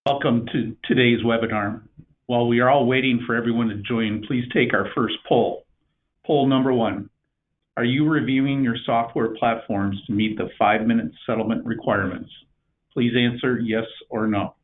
Welcome to today's webinar. While we are all waiting for everyone to join, please take our first poll. Poll number 1. Are you reviewing your software platforms to meet the 5-minute settlement requirements? Please answer yes or no.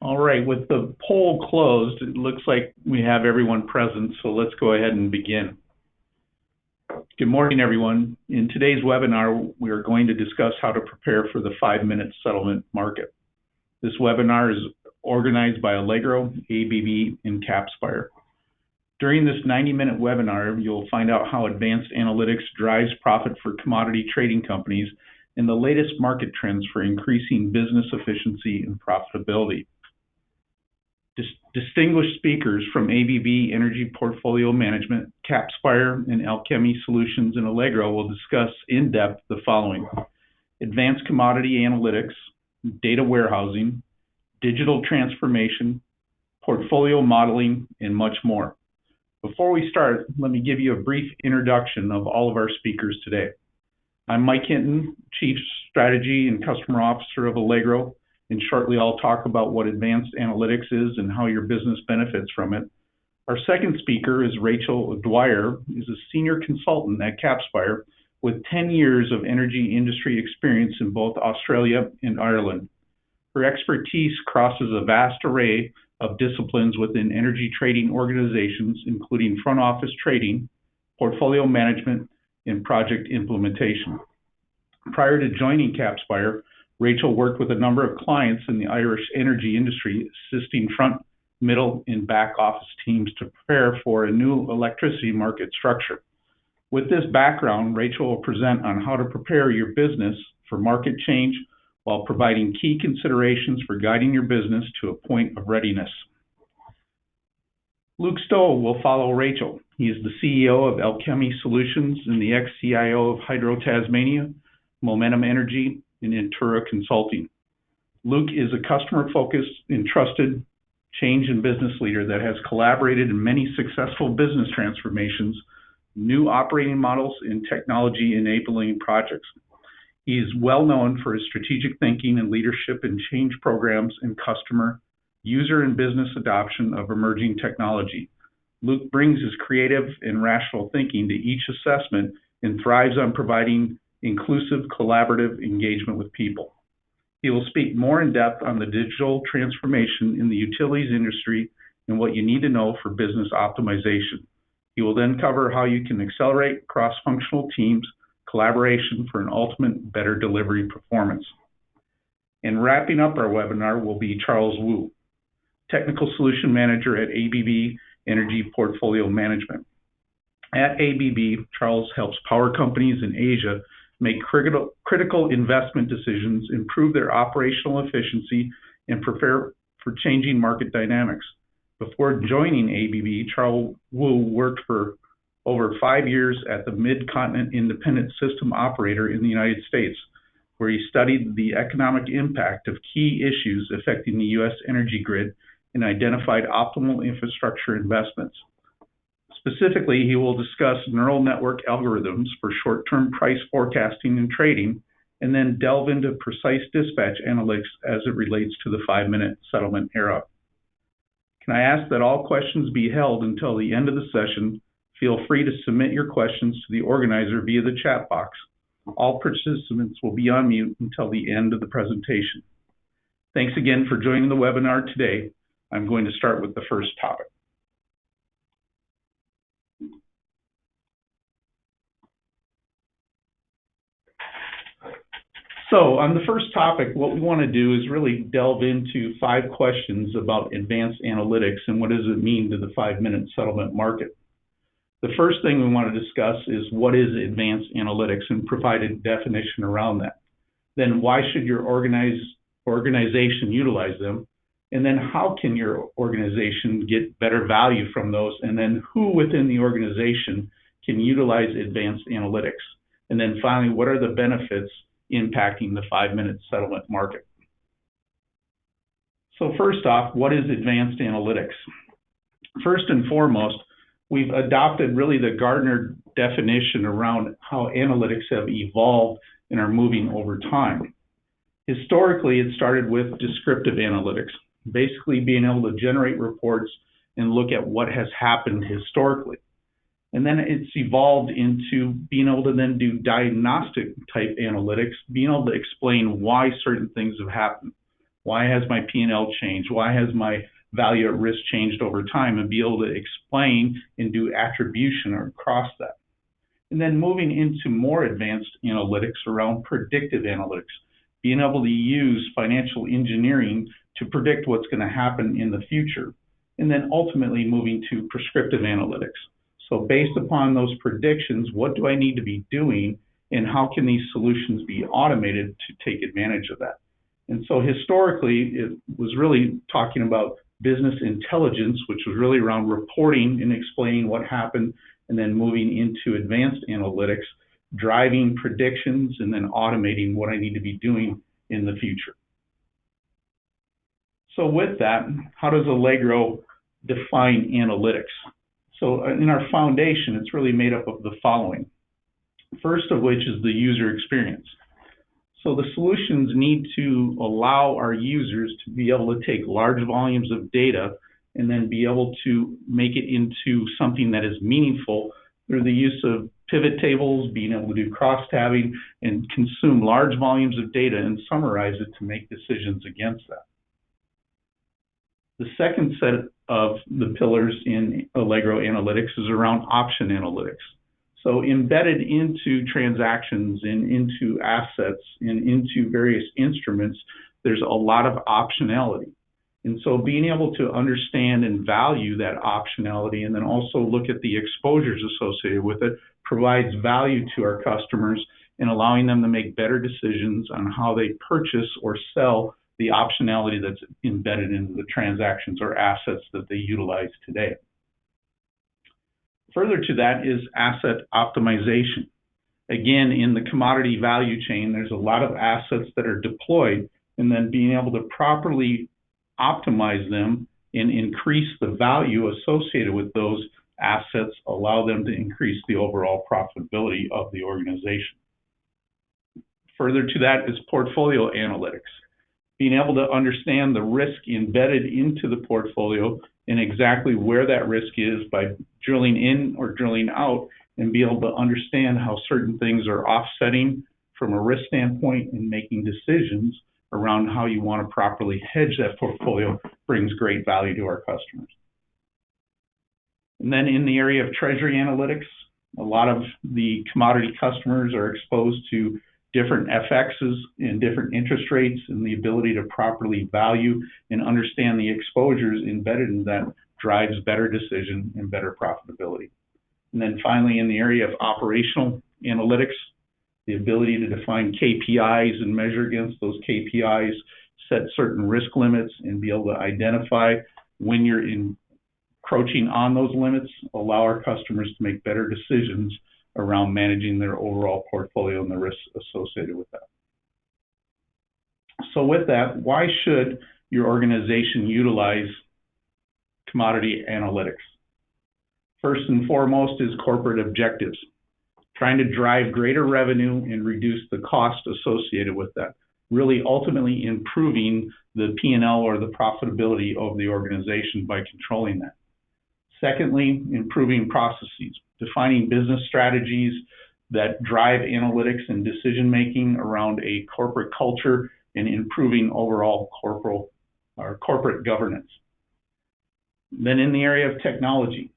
All right, with the poll closed, it looks like we have everyone present, so let's go ahead and begin. Good morning, everyone. In today's webinar, we are going to discuss how to prepare for the 5-minute settlement market. This webinar is organized by Allegro, ABB, and capSpire. During this 90-minute webinar, you'll find out how advanced analytics drives profit for commodity trading companies and the latest market trends for increasing business efficiency and profitability. Distinguished speakers from ABB Energy Portfolio Management, capSpire, and Alchemy Solutions and Allegro will discuss in depth the following: advanced commodity analytics, data warehousing, digital transformation, portfolio modeling, and much more. Before we start, let me give you a brief introduction of all of our speakers today. I'm Mike Hinton, Chief Strategy and Customer Officer of Allegro, and shortly I'll talk about what advanced analytics is and how your business benefits from it. Our second speaker is Rachel Dwyer, who's a senior consultant at capSpire with 10 years of energy industry experience in both Australia and Ireland. Her expertise crosses a vast array of disciplines within energy trading organizations, including front office trading, portfolio management, and project implementation. Prior to joining capSpire, Rachel worked with a number of clients in the Irish energy industry, assisting front, middle, and back office teams to prepare for a new electricity market structure. With this background, Rachel will present on how to prepare your business for market change while providing key considerations for guiding your business to a point of readiness. Luke Stowe will follow Rachel. He is the CEO of Alchemy Solutions and the ex-CIO of Hydro Tasmania, Momentum Energy, and Intura Consulting. Luke is a customer-focused and trusted change and business leader that has collaborated in many successful business transformations, new operating models, and technology-enabling projects. He is well known for his strategic thinking and leadership in change programs and customer, user, and business adoption of emerging technology. Luke brings his creative and rational thinking to each assessment and thrives on providing inclusive, collaborative engagement with people. He will speak more in depth on the digital transformation in the utilities industry and what you need to know for business optimization. He will then cover how you can accelerate cross-functional teams, collaboration for an ultimate better delivery performance. And wrapping up our webinar will be Charles Wu, Technical Solution Manager at ABB Energy Portfolio Management. At ABB, Charles helps power companies in Asia make critical investment decisions, improve their operational efficiency, and prepare for changing market dynamics. Before joining ABB, Charles Wu worked for over 5 years at the Mid-Continent Independent System Operator in the United States, where he studied the economic impact of key issues affecting the U.S. energy grid and identified optimal infrastructure investments. Specifically, he will discuss neural network algorithms for short-term price forecasting and trading, and then delve into precise dispatch analytics as it relates to the 5-minute settlement era. Can I ask that all questions be held until the end of the session? Feel free to submit your questions to the organizer via the chat box. All participants will be on mute until the end of the presentation. Thanks again for joining the webinar today. I'm going to start with the first topic. So on the first topic, what we want to do is really delve into 5 questions about advanced analytics and what does it mean to the 5-minute settlement market. The first thing we want to discuss is what is advanced analytics and provide a definition around that. Then why should your organization utilize them? And then how can your organization get better value from those? And then who within the organization can utilize advanced analytics? And then finally, what are the benefits impacting the 5-minute settlement market? So first off, what is advanced analytics? First and foremost, we've adopted really the Gartner definition around how analytics have evolved and are moving over time. Historically, it started with descriptive analytics, basically being able to generate reports and look at what has happened historically. And then it's evolved into being able to then do diagnostic type analytics, being able to explain why certain things have happened. Why has my P&L changed? Why has my value at risk changed over time? And be able to explain and do attribution across that. And then moving into more advanced analytics around predictive analytics, being able to use financial engineering to predict what's going to happen in the future. And then ultimately moving to prescriptive analytics. So based upon those predictions, what do I need to be doing and how can these solutions be automated to take advantage of that? And so historically, it was really talking about business intelligence, which was really around reporting and explaining what happened, and then moving into advanced analytics, driving predictions, and then automating what I need to be doing in the future. So with that, how does Allegro define analytics? So in our foundation, it's really made up of the following. First of which is the user experience. So the solutions need to allow our users to be able to take large volumes of data and then be able to make it into something that is meaningful through the use of pivot tables, being able to do cross-tabbing and consume large volumes of data and summarize it to make decisions against that. The second set of the pillars in Allegro Analytics is around option analytics. So embedded into transactions and into assets and into various instruments, there's a lot of optionality. And so being able to understand and value that optionality and then also look at the exposures associated with it provides value to our customers in allowing them to make better decisions on how they purchase or sell the optionality that's embedded in the transactions or assets that they utilize today. Further to that is asset optimization. Again, in the commodity value chain, there's a lot of assets that are deployed, and then being able to properly optimize them and increase the value associated with those assets, allow them to increase the overall profitability of the organization. Further to that is portfolio analytics. Being able to understand the risk embedded into the portfolio and exactly where that risk is by drilling in or drilling out and be able to understand how certain things are offsetting from a risk standpoint and making decisions around how you want to properly hedge that portfolio brings great value to our customers. And then in the area of treasury analytics, a lot of the commodity customers are exposed to different FXs and different interest rates, and the ability to properly value and understand the exposures embedded in that drives better decision and better profitability. And then finally, in the area of operational analytics, the ability to define KPIs and measure against those KPIs, set certain risk limits, and be able to identify when you're encroaching on those limits, allow our customers to make better decisions around managing their overall portfolio and the risks associated with that. So with that, why should your organization utilize commodity analytics? First and foremost is corporate objectives, trying to drive greater revenue and reduce the cost associated with that, really ultimately improving the P&L or the profitability of the organization by controlling that. Secondly, improving processes, defining business strategies that drive analytics and decision-making around a corporate culture and improving overall corporate governance. Then in the area of technology,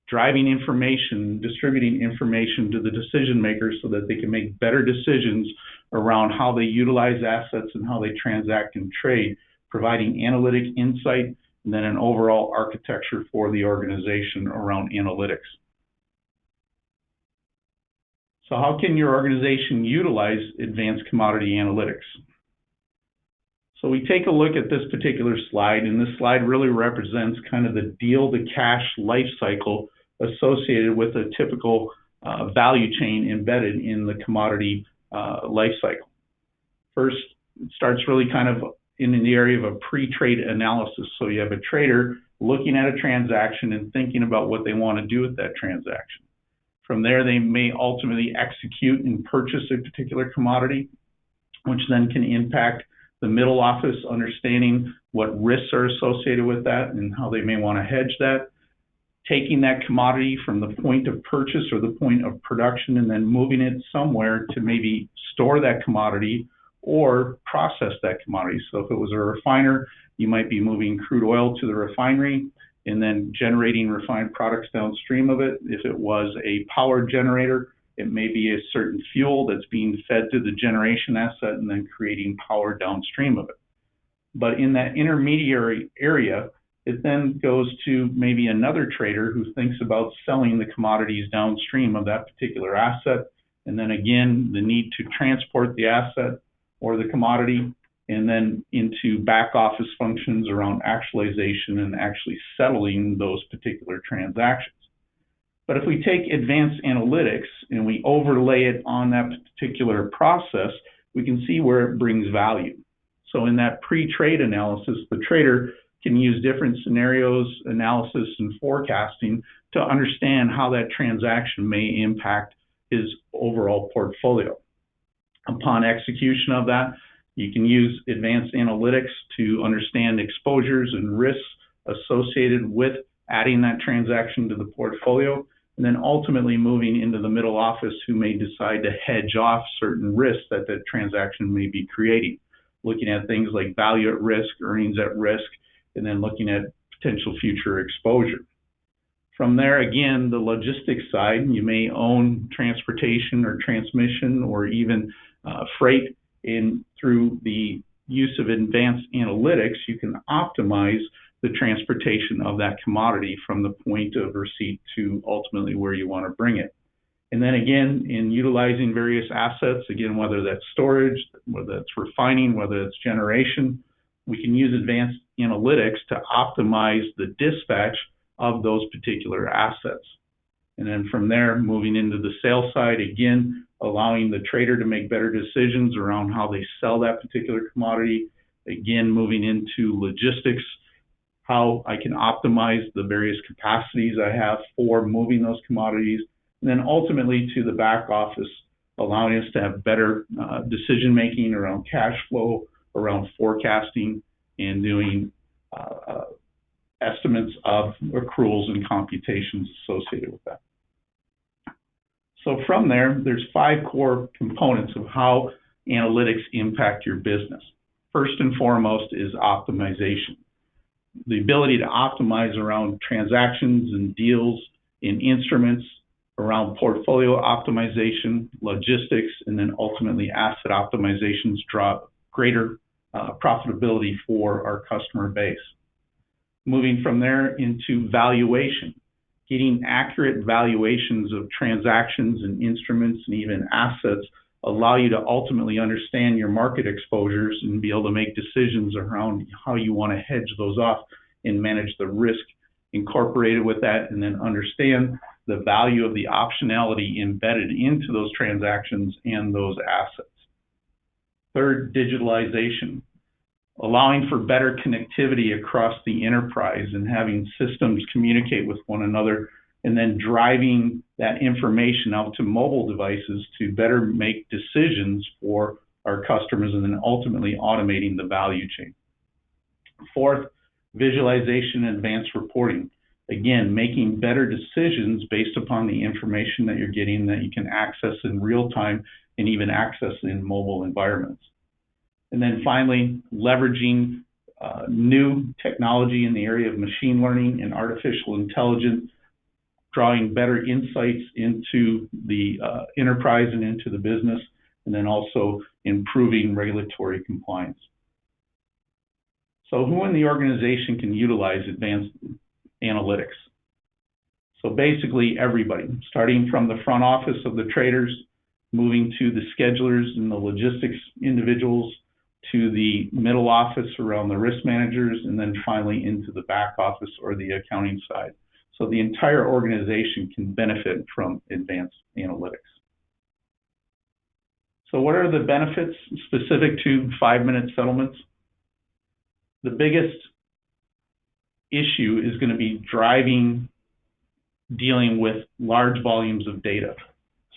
driving information, distributing information to the decision makers so that they can make better decisions around how they utilize assets and how they transact and trade, providing analytic insight, and then an overall architecture for the organization around analytics. So how can your organization utilize advanced commodity analytics? So we take a look at this particular slide, and this slide really represents kind of the deal to cash life cycle associated with a typical value chain embedded in the commodity life cycle. First, it starts really kind of in the area of a pre-trade analysis. So you have a trader looking at a transaction and thinking about what they want to do with that transaction. From there, they may ultimately execute and purchase a particular commodity, which then can impact the middle office, understanding what risks are associated with that and how they may want to hedge that. Taking that commodity from the point of purchase or the point of production and then moving it somewhere to maybe store that commodity or process that commodity. So if it was a refiner, you might be moving crude oil to the refinery and then generating refined products downstream of it. If it was a power generator, it may be a certain fuel that's being fed to the generation asset and then creating power downstream of it. But in that intermediary area, it then goes to maybe another trader who thinks about selling the commodities downstream of that particular asset. And then again, the need to transport the asset or the commodity and then into back office functions around actualization and actually settling those particular transactions. But if we take advanced analytics and we overlay it on that particular process, we can see where it brings value. So in that pre-trade analysis, the trader can use different scenarios, analysis, and forecasting to understand how that transaction may impact his overall portfolio. Upon execution of that, you can use advanced analytics to understand exposures and risks associated with adding that transaction to the portfolio, and then ultimately moving into the middle office who may decide to hedge off certain risks that that transaction may be creating. Looking at things like value at risk, earnings at risk, and then looking at potential future exposure. From there, again, the logistics side, you may own transportation or transmission or even freight. Through the use of advanced analytics, you can optimize the transportation of that commodity from the point of receipt to ultimately where you want to bring it. And then again, in utilizing various assets, again, whether that's storage, whether that's refining, whether it's generation, we can use advanced analytics to optimize the dispatch of those particular assets. And then from there, moving into the sales side, again, allowing the trader to make better decisions around how they sell that particular commodity. Again, moving into logistics, how I can optimize the various capacities I have for moving those commodities. And then ultimately to the back office, allowing us to have better decision-making around cash flow, around forecasting, and doing estimates of accruals and computations associated with that. So from there, there's 5 core components of how analytics impact your business. First and foremost is optimization. The ability to optimize around transactions and deals in instruments, around portfolio optimization, logistics, and then ultimately asset optimizations draw greater profitability for our customer base. Moving from there into valuation. Getting accurate valuations of transactions and instruments and even assets allow you to ultimately understand your market exposures and be able to make decisions around how you want to hedge those off and manage the risk incorporated with that, and then understand the value of the optionality embedded into those transactions and those assets. Third, digitalization. Allowing for better connectivity across the enterprise and having systems communicate with one another, and then driving that information out to mobile devices to better make decisions for our customers, and then ultimately automating the value chain. Fourth, visualization and advanced reporting. Again, making better decisions based upon the information that you're getting that you can access in real time and even access in mobile environments. And then finally, leveraging new technology in the area of machine learning and artificial intelligence, drawing better insights into the enterprise and into the business, and then also improving regulatory compliance. So who in the organization can utilize advanced analytics? So basically everybody, starting from the front office of the traders, moving to the schedulers and the logistics individuals, to the middle office around the risk managers, and then finally into the back office or the accounting side. So the entire organization can benefit from advanced analytics. So what are the benefits specific to 5-minute settlements? The biggest issue is going to be dealing with large volumes of data.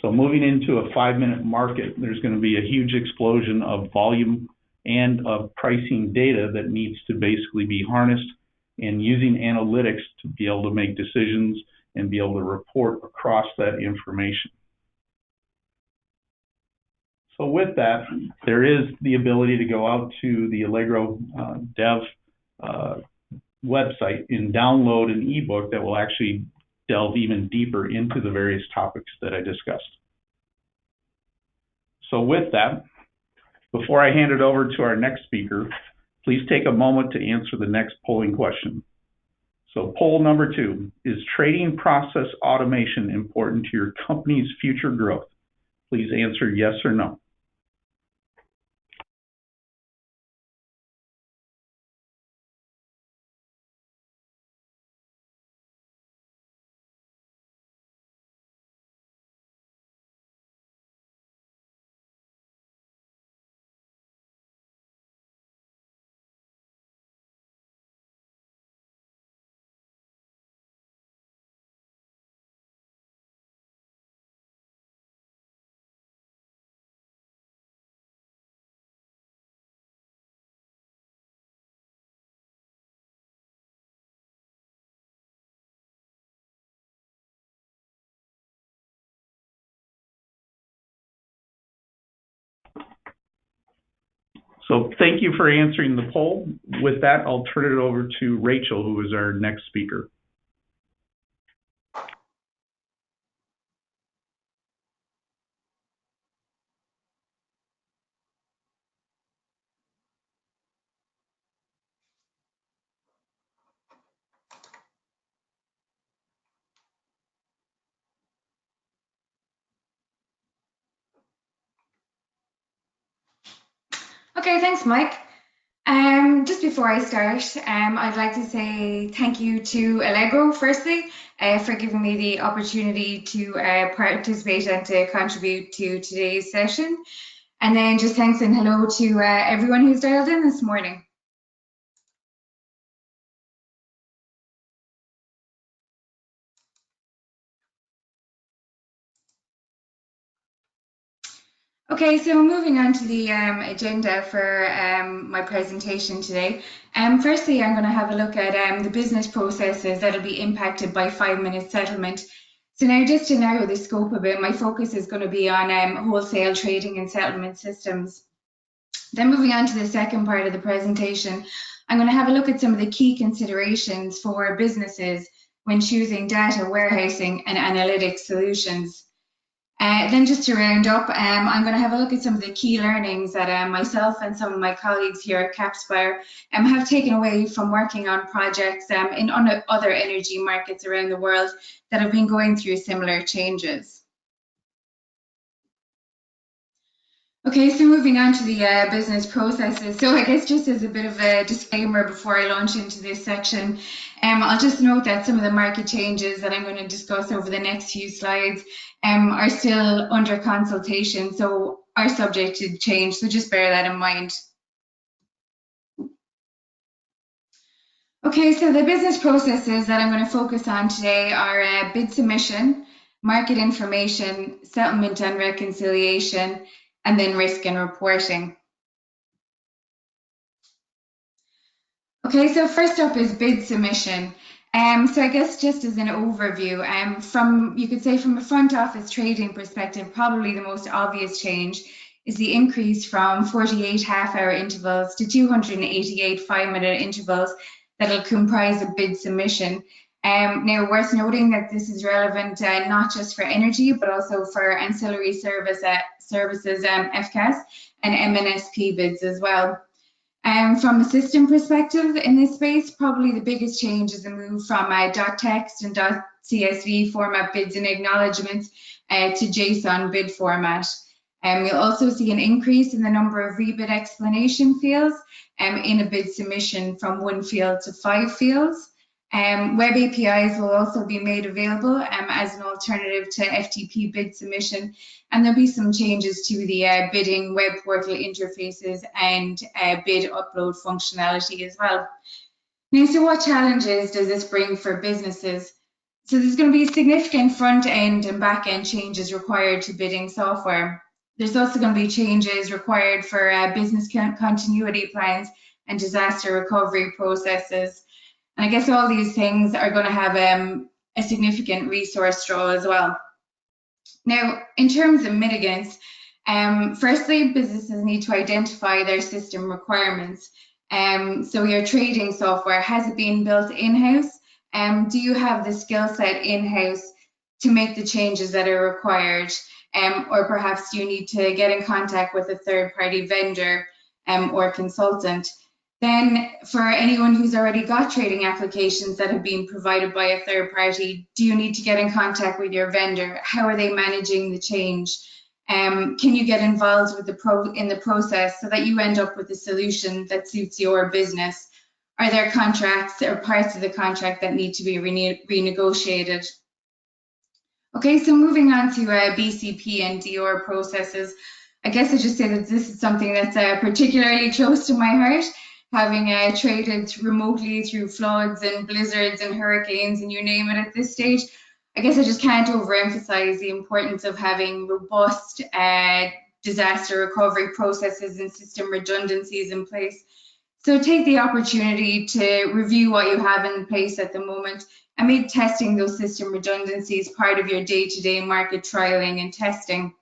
So moving into a 5-minute market, there's going to be a huge explosion of volume and of pricing data that needs to basically be harnessed, and using analytics to be able to make decisions and be able to report across that information. So with that, there is the ability to go out to the Allegro dev website and download an ebook that will actually delve even deeper into the various topics that I discussed. So with that, before I hand it over to our next speaker, please take a moment to answer the next polling question. So poll number 2, is trading process automation important to your company's future growth? Please answer yes or no. So thank you for answering the poll. With that, I'll turn it over to Rachel, who is our next speaker. Okay, thanks, Mike. Just before I start, I'd like to say thank you to Allegro, firstly, for giving me the opportunity to participate and to contribute to today's session. And then just thanks and hello to everyone who's dialed in this morning. Okay, so moving on to the agenda for my presentation today. Firstly, I'm going to have a look at the business processes that will be impacted by 5-minute settlement. So now, just to narrow the scope a bit, my focus is going to be on wholesale trading and settlement systems. Then moving on to the second part of the presentation, I'm going to have a look at some of the key considerations for businesses when choosing data warehousing and analytics solutions. Then just to round up, I'm going to have a look at some of the key learnings that myself and some of my colleagues here at capSpire have taken away from working on projects in other energy markets around the world that have been going through similar changes. Okay, so moving on to the business processes. So I guess just as a bit of a disclaimer before I launch into this section, I'll just note that some of the market changes that I'm going to discuss over the next few slides are still under consultation, so are subject to change, so just bear that in mind. Okay, so the business processes that I'm going to focus on today are bid submission, market information, settlement and reconciliation, and then risk and reporting. Okay, so first up is bid submission. So I guess just as an overview, you could say from a front office trading perspective, probably the most obvious change is the increase from 48 half-hour intervals to 288 5-minute intervals that will comprise a bid submission. Now, worth noting that this is relevant not just for energy, but also for ancillary services, FCAS, and MNSP bids as well. From a system perspective in this space, probably the biggest change is the move from .text and .csv format bids and acknowledgements to JSON bid format. You'll also see an increase in the number of rebid explanation fields in a bid submission from 1 field to 5 fields. Web APIs will also be made available as an alternative to FTP bid submission, and there'll be some changes to the bidding web portal interfaces and bid upload functionality as well. Now, so what challenges does this bring for businesses? So there's going to be significant front end and back end changes required to bidding software. There's also going to be changes required for business continuity plans and disaster recovery processes. And I guess all these things are going to have a significant resource draw as well. Now, in terms of mitigants, firstly, businesses need to identify their system requirements. So your trading software, has it been built in-house? Do you have the skill set in-house to make the changes that are required? Or perhaps you need to get in contact with a third-party vendor or consultant. Then for anyone who's already got trading applications that have been provided by a third party, do you need to get in contact with your vendor? How are they managing the change? Can you get involved with in the process so that you end up with a solution that suits your business? Are there contracts or parts of the contract that need to be renegotiated? Okay, so moving on to BCP and DOR processes, I guess I just say that this is something that's particularly close to my heart. Having traded remotely through floods and blizzards and hurricanes and you name it at this stage, I guess I just can't overemphasize the importance of having robust disaster recovery processes and system redundancies in place. So take the opportunity to review what you have in place at the moment and make testing those system redundancies part of your day-to-day market trialing and testing.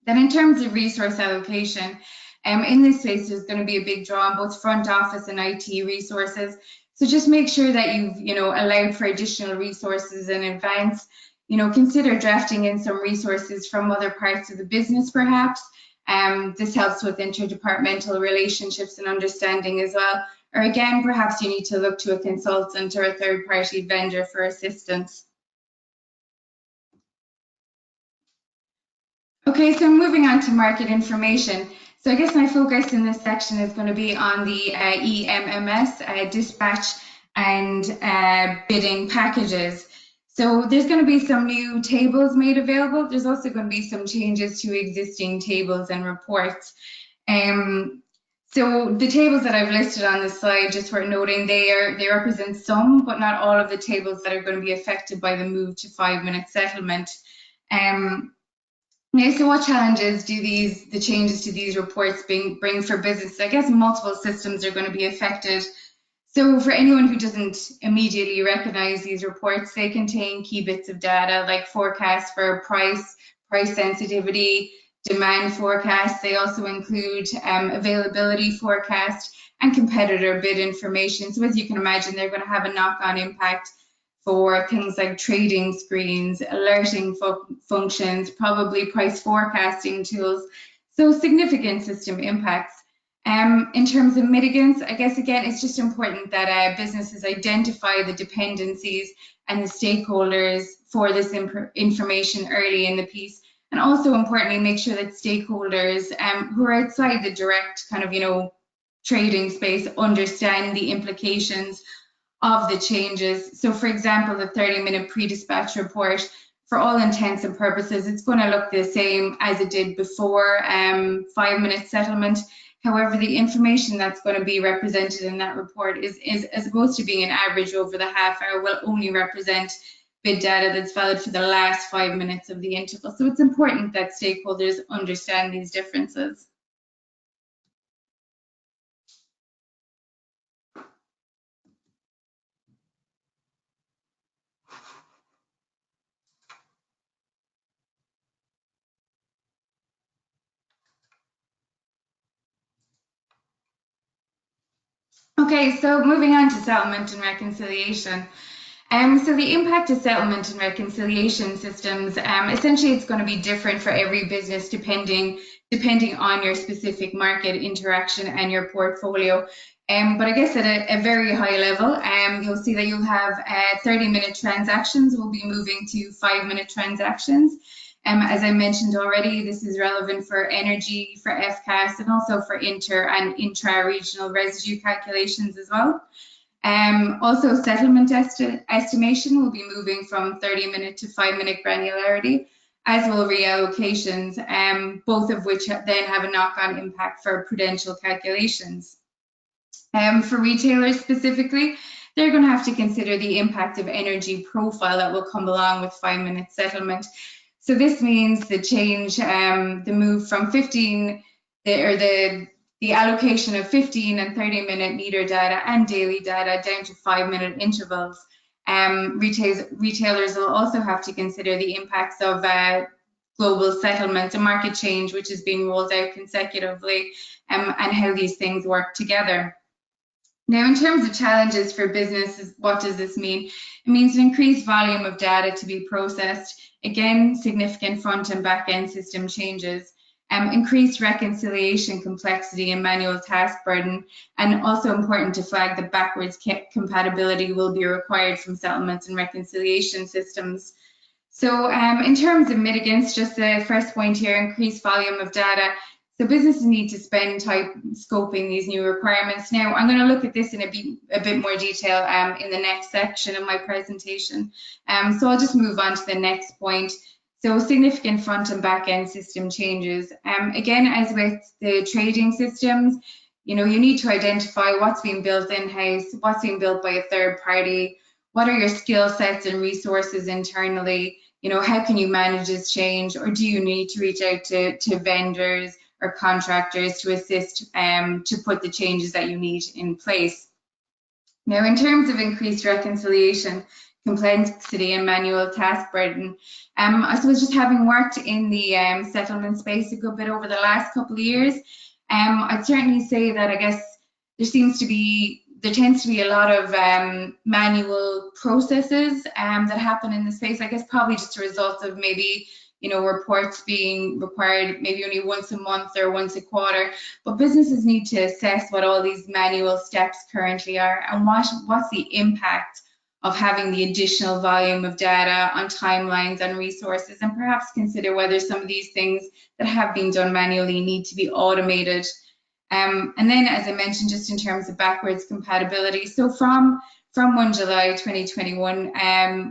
Then in terms of resource allocation, in this space, there's going to be a big draw on both front office and IT resources. So just make sure that you've, allowed for additional resources in advance. Consider drafting in some resources from other parts of the business, perhaps. This helps with interdepartmental relationships and understanding as well. Or again, perhaps you need to look to a consultant or a third-party vendor for assistance. Okay, so moving on to market information. So I guess my focus in this section is going to be on the EMMS, dispatch and bidding packages. So there's going to be some new tables made available. There's also going to be some changes to existing tables and reports. So the tables that I've listed on this slide, just worth noting, they represent some, but not all of the tables that are going to be affected by the move to 5-minute settlement. Now, so what challenges do the changes to these reports bring for business? I guess multiple systems are going to be affected. So for anyone who doesn't immediately recognize these reports, they contain key bits of data like forecasts for price sensitivity, demand forecast. They also include availability forecast and competitor bid information. So as you can imagine, they're going to have a knock-on impact for things like trading screens, alerting functions, probably price forecasting tools. So significant system impacts. In terms of mitigants, I guess, again, it's just important that businesses identify the dependencies and the stakeholders for this information early in the piece. And also importantly, make sure that stakeholders who are outside the direct kind of, trading space understand the implications of the changes. So for example, the 30-minute pre-dispatch report, for all intents and purposes, it's going to look the same as it did before 5-minute settlement. However, the information that's going to be represented in that report is as opposed to being an average over the half hour, will only represent bid data that's valid for the last 5 minutes of the interval. So it's important that stakeholders understand these differences. Okay, so moving on to settlement and reconciliation. So the impact of settlement and reconciliation systems, essentially it's going to be different for every business depending on your specific market interaction and your portfolio. But I guess at a very high level, you'll see that you'll have 30-minute transactions will be moving to 5-minute transactions. As I mentioned already, this is relevant for energy, for FCAS, and also for inter and intra-regional residue calculations as well. Also, settlement estimation will be moving from 30-minute to 5-minute granularity, as will reallocations, both of which then have a knock-on impact for prudential calculations. For retailers specifically, they're going to have to consider the impact of energy profile that will come along with 5-minute settlement. So this means the change, the move from 15, the allocation of 15 and 30-minute meter data and daily data down to 5-minute intervals. Retailers will also have to consider the impacts of global settlement and market change, which is being rolled out consecutively, and how these things work together. Now, in terms of challenges for businesses, what does this mean? It means an increased volume of data to be processed. Again, significant front and back end system changes. Increased reconciliation complexity and manual task burden, and also important to flag that backwards compatibility will be required from settlements and reconciliation systems. So in terms of mitigants, just the first point here, increased volume of data. So businesses need to spend time scoping these new requirements. Now, I'm going to look at this in a bit more detail in the next section of my presentation. So I'll just move on to the next point. So significant front and back end system changes. Again, as with the trading systems, you need to identify what's being built in-house, what's being built by a third party, what are your skill sets and resources internally, how can you manage this change, or do you need to reach out to vendors or contractors to assist to put the changes that you need in place. Now, in terms of increased reconciliation, complexity and manual task burden, I suppose just having worked in the settlement space a good bit over the last couple of years, I'd certainly say that I guess there tends to be a lot of manual processes that happen in the space. I guess probably just a result of maybe reports being required maybe only once a month or once a quarter, but businesses need to assess what all these manual steps currently are and what's the impact of having the additional volume of data on timelines and resources, and perhaps consider whether some of these things that have been done manually need to be automated. And then, as I mentioned, just in terms of backwards compatibility, so from 1 July 2021,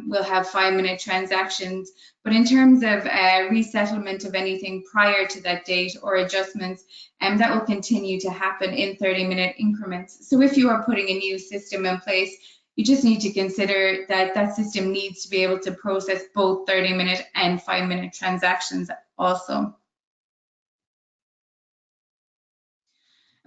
we'll have 5-minute transactions. But in terms of resettlement of anything prior to that date or adjustments, that will continue to happen in 30-minute increments. So if you are putting a new system in place, you just need to consider that that system needs to be able to process both 30-minute and 5-minute transactions also.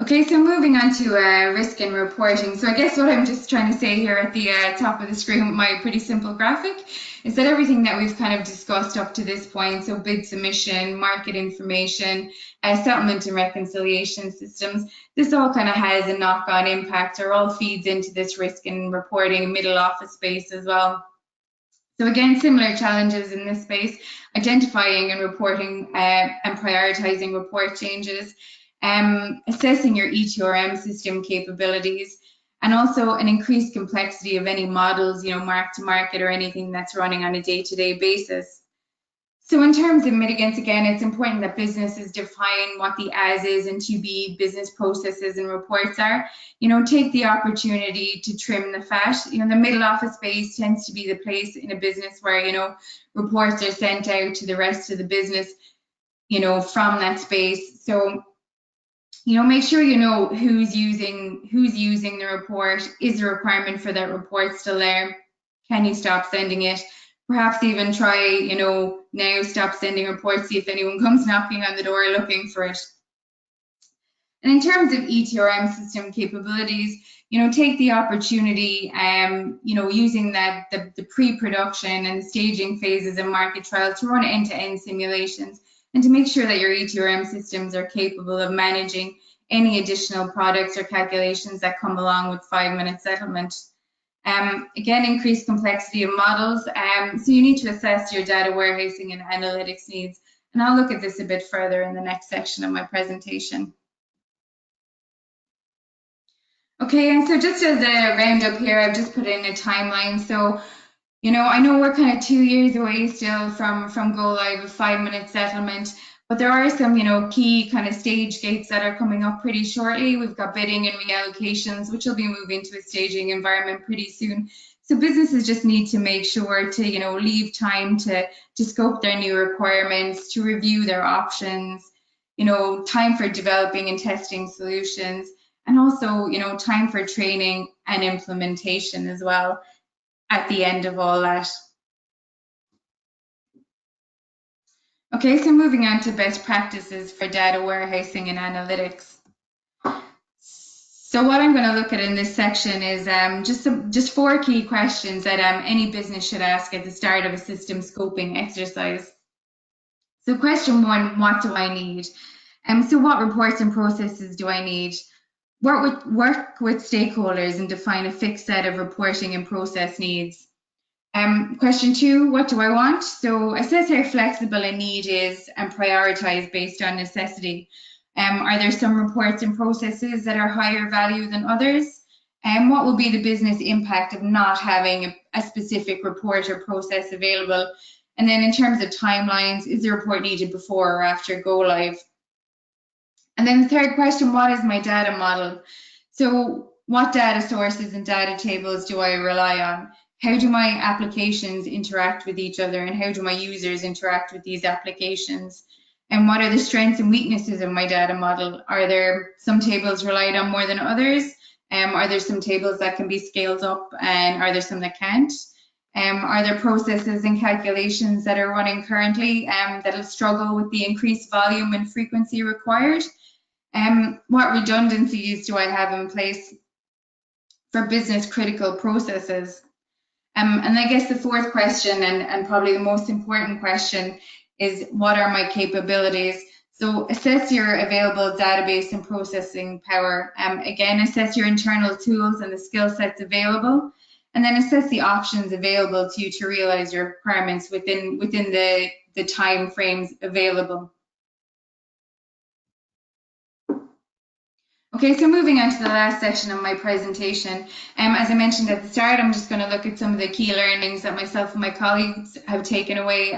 Okay, so moving on to risk and reporting. So I guess what I'm just trying to say here at the top of the screen with my pretty simple graphic is that everything that we've kind of discussed up to this point, so bid submission, market information, settlement and reconciliation systems, this all kind of has a knock-on impact or all feeds into this risk and reporting middle office space as well. So again, similar challenges in this space, identifying and reporting and prioritizing report changes, assessing your ETRM system capabilities, and also an increased complexity of any models, mark to market or anything that's running on a day-to-day basis. So in terms of mitigants, again, it's important that businesses define what the as is and to be business processes and reports are. Take the opportunity to trim the fat. The middle office space tends to be the place in a business where, reports are sent out to the rest of the business, from that space. So make sure who's using the report. Is the requirement for that report still there? Can you stop sending it? Perhaps even try, now stop sending reports, see if anyone comes knocking on the door looking for it. And in terms of ETRM system capabilities, take the opportunity, using the pre-production and staging phases of market trials to run end-to-end simulations and to make sure that your ETRM systems are capable of managing any additional products or calculations that come along with 5-minute settlement. Again, increased complexity of models. So you need to assess your data warehousing and analytics needs. And I'll look at this a bit further in the next section of my presentation. Okay, and so just as a roundup here, I've just put in a timeline. So, you know, I know we're kind of 2 years away still from go live of 5-minute settlement, but there are some, you know, key kind of stage gates that are coming up pretty shortly. We've got bidding and reallocations, which will be moving to a staging environment pretty soon. So businesses just need to make sure to, you know, leave time to scope their new requirements, to review their options, you know, time for developing and testing solutions, and also, you know, time for training and implementation as well at the end of all that. Okay, so moving on to best practices for data warehousing and analytics. So what I'm going to look at in this section is just 4 key questions that any business should ask at the start of a system scoping exercise. So question 1, what do I need? So what reports and processes do I need? Work with stakeholders and define a fixed set of reporting and process needs. Question 2, what do I want? So assess how flexible a need is and prioritize based on necessity. Are there some reports and processes that are higher value than others? And what will be the business impact of not having a specific report or process available? And then in terms of timelines, is the report needed before or after go live? And then the third question, what is my data model? So what data sources and data tables do I rely on? How do my applications interact with each other, and how do my users interact with these applications? And what are the strengths and weaknesses of my data model? Are there some tables relied on more than others? Are there some tables that can be scaled up, and are there some that can't? Are there processes and calculations that are running currently that'll struggle with the increased volume and frequency required? What redundancies do I have in place for business critical processes? And I guess the fourth question, and probably the most important question, is what are my capabilities? So assess your available database and processing power. Again, assess your internal tools and the skill sets available, and then assess the options available to you to realize your requirements within the time frames available. Okay, so moving on to the last section of my presentation. As I mentioned at the start, I'm just going to look at some of the key learnings that myself and my colleagues have taken away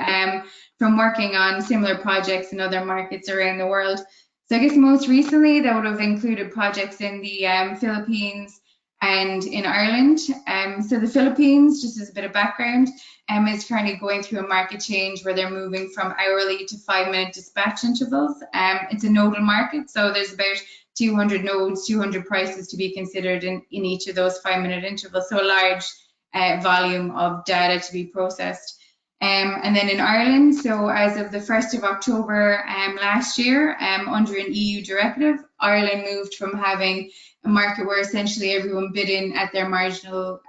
from working on similar projects in other markets around the world. So I guess most recently that would have included projects in the Philippines and in Ireland. So the Philippines, just as a bit of background, is currently going through a market change where they're moving from hourly to 5-minute dispatch intervals. It's a nodal market, so there's about 200 nodes, 200 prices to be considered in each of those 5-minute intervals, so a large volume of data to be processed. And then in Ireland, so as of the 1st of October last year, under an EU directive, Ireland moved from having a market where essentially everyone bid in at their marginal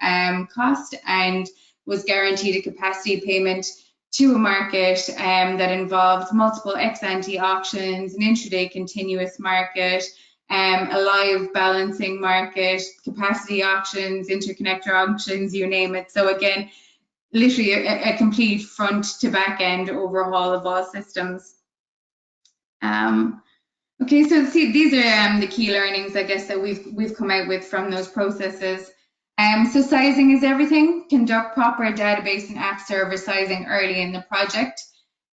cost and was guaranteed a capacity payment to a market that involved multiple ex-ante auctions, an intraday continuous market, a live balancing market, capacity auctions, interconnector auctions, you name it. So again, literally a complete front to back end overhaul of all systems. Okay, so see, these are the key learnings, I guess, that we've come out with from those processes. So sizing is everything. Conduct proper database and app server sizing early in the project.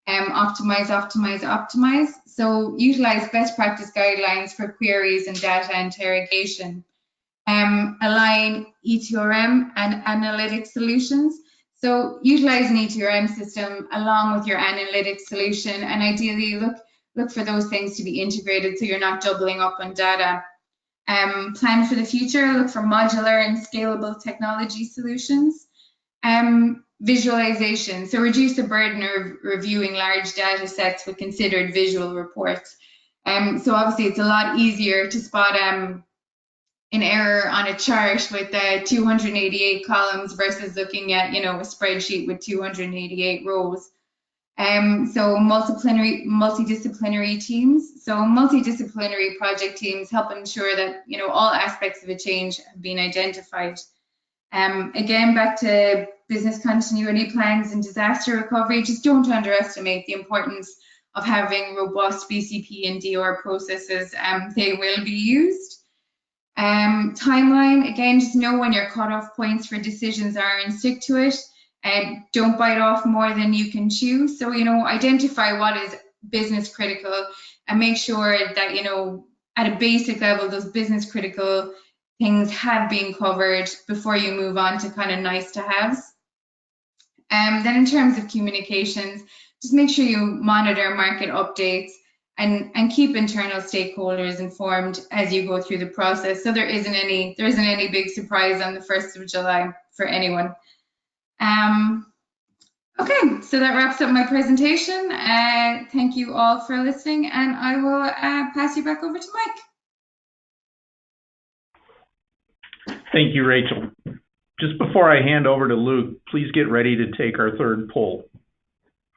Optimize, optimize, optimize. So utilize best practice guidelines for queries and data interrogation. Align ETRM and analytics solutions. So utilize an ETRM system along with your analytics solution, and ideally look for those things to be integrated so you're not doubling up on data. Plan for the future, look for modular and scalable technology solutions. Visualization, so reduce the burden of reviewing large data sets with considered visual reports. So obviously it's a lot easier to spot an error on a chart with 288 columns versus looking at, you know, a spreadsheet with 288 rows. So multidisciplinary teams. So multidisciplinary project teams help ensure that all aspects of a change have been identified. Again, back to business continuity plans and disaster recovery. Just don't underestimate the importance of having robust BCP and DOR processes. They will be used. Timeline, again, just know when your cutoff points for decisions are and stick to it. And don't bite off more than you can chew. So, identify what is business critical and make sure that, at a basic level, those business critical things have been covered before you move on to kind of nice to haves. Then in terms of communications, just make sure you monitor market updates and keep internal stakeholders informed as you go through the process. So there isn't any big surprise on the 1st of July for anyone. Okay, so that wraps up my presentation. Thank you all for listening, and I will pass you back over to Mike. Thank you, Rachel. Just before I hand over to Luke, please get ready to take our third poll.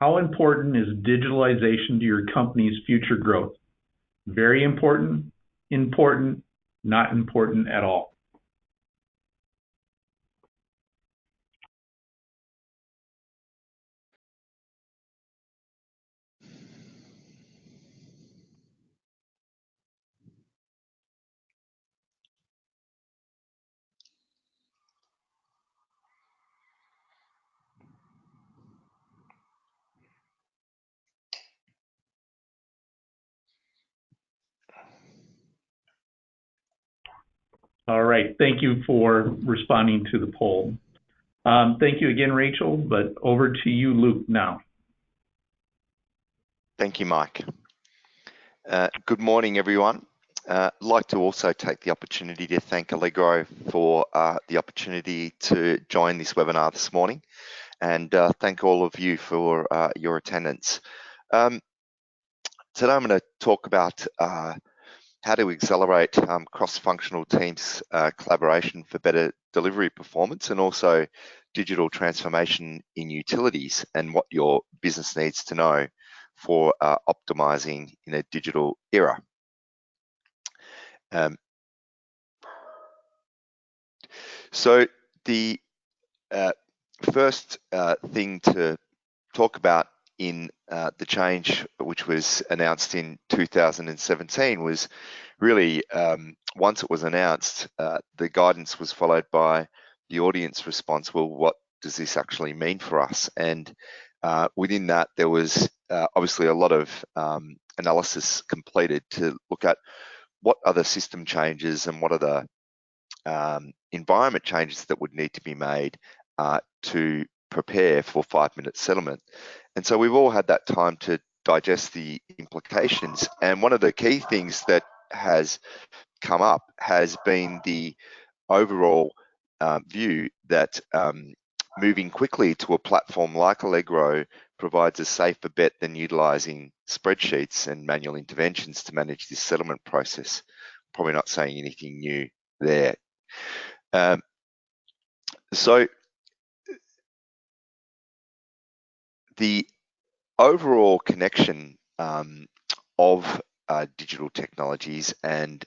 How important is digitalization to your company's future growth? Very important, important, not important at all. All right, thank you for responding to the poll. Thank you again, Rachel, but over to you, Luke, now. Thank you, Mike. Good morning, everyone. I'd like to also take the opportunity to thank Allegro for the opportunity to join this webinar this morning, and thank all of you for your attendance. Today I'm going to talk about how to accelerate cross-functional teams collaboration for better delivery performance, and also digital transformation in utilities, and what your business needs to know for optimizing in a digital era. So the first thing to talk about in the change which was announced in 2017 was really, once it was announced, the guidance was followed by the audience response. Well, what does this actually mean for us? And within that, there was obviously a lot of analysis completed to look at what are the system changes and what are the environment changes that would need to be made to prepare for 5-minute settlement. And so we've all had that time to digest the implications. And one of the key things that has come up has been the overall view that moving quickly to a platform like Allegro provides a safer bet than utilizing spreadsheets and manual interventions to manage this settlement process. Probably not saying anything new there. So the overall connection of digital technologies and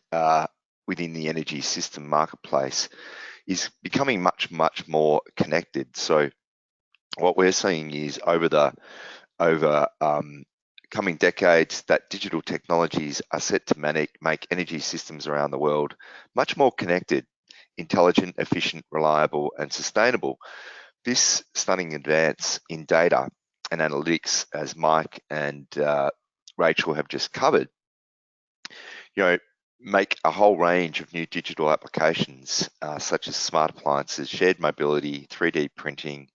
within the energy system marketplace is becoming much more connected. So what we're seeing is over coming decades that digital technologies are set to make energy systems around the world much more connected, intelligent, efficient, reliable, and sustainable. This stunning advance in data and analytics, as Mike and Rachel have just covered, make a whole range of new digital applications, such as smart appliances, shared mobility, 3D printing,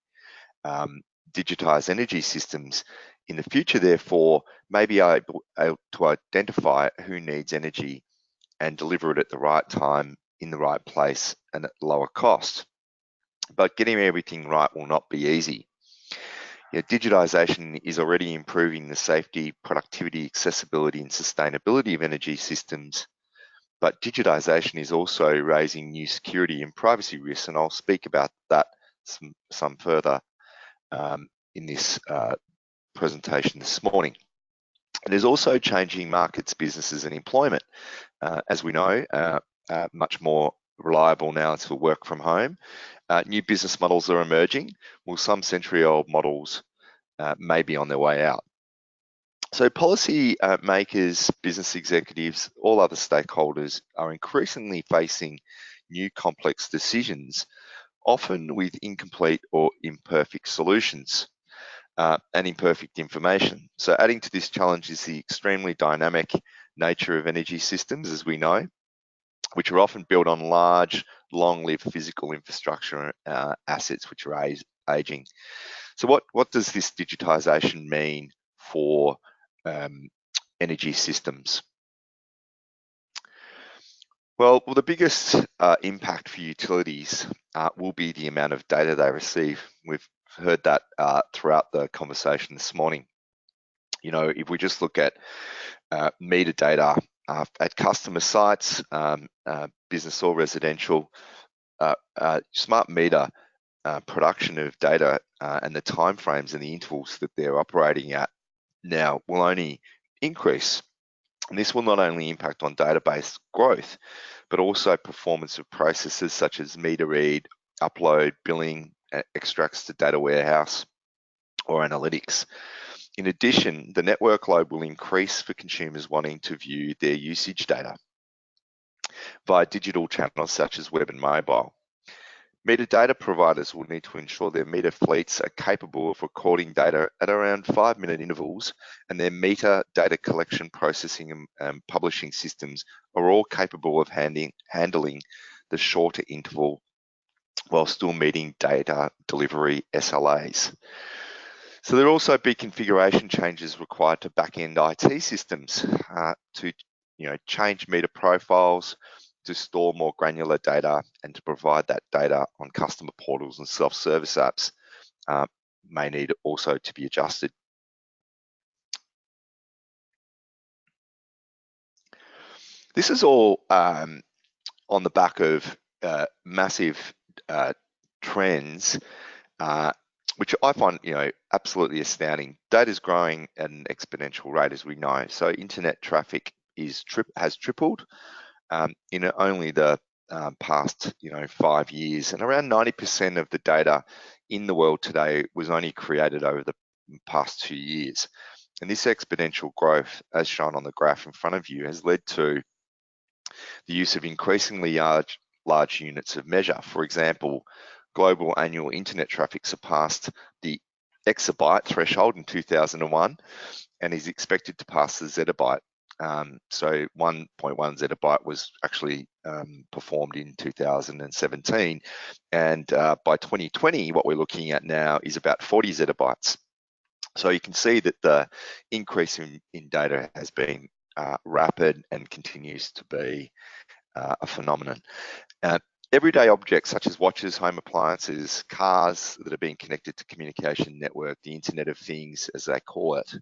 digitized energy systems in the future, therefore, may be able to identify who needs energy and deliver it at the right time, in the right place, and at lower cost. But getting everything right will not be easy. Digitization is already improving the safety, productivity, accessibility, and sustainability of energy systems, but digitization is also raising new security and privacy risks, and I'll speak about that some further in this presentation this morning. There's also changing markets, businesses and employment. As we know, much more reliable now to work from home. New business models are emerging, while some century-old models may be on their way out. So policy makers, business executives, all other stakeholders are increasingly facing new complex decisions, often with incomplete or imperfect solutions and imperfect information. So adding to this challenge is the extremely dynamic nature of energy systems, as we know, which are often built on large, long-lived physical infrastructure assets which are aging. So what does this digitization mean for energy systems? Well, the biggest impact for utilities will be the amount of data they receive. We've heard that throughout the conversation this morning. You know, if we just look at meter data at customer sites, business or residential, smart meter production of data and the timeframes and the intervals that they're operating at now will only increase. And this will not only impact on database growth, but also performance of processes such as meter read, upload, billing, extracts to data warehouse or analytics. In addition, the network load will increase for consumers wanting to view their usage data via digital channels such as web and mobile. Meter data providers will need to ensure their meter fleets are capable of recording data at around 5-minute intervals, and their meter data collection, processing and publishing systems are all capable of handling the shorter interval while still meeting data delivery SLAs. So there'll also be configuration changes required to back-end IT systems to change meter profiles, to store more granular data, and to provide that data on customer portals and self-service apps may need also to be adjusted. This is all on the back of massive trends, which I find absolutely astounding. Data is growing at an exponential rate, as we know. So internet traffic has tripled in only the past 5 years, and around 90% of the data in the world today was only created over the past 2 years. And this exponential growth, as shown on the graph in front of you, has led to the use of increasingly large units of measure. For example, global annual internet traffic surpassed the exabyte threshold in 2001 and is expected to pass the zettabyte. So 1.1 zettabyte was actually performed in 2017, and by 2020 what we're looking at now is about 40 zettabytes. So you can see that the increase in data has been rapid and continues to be a phenomenon. Everyday objects such as watches, home appliances, cars that are being connected to communication network, the Internet of Things as they call it,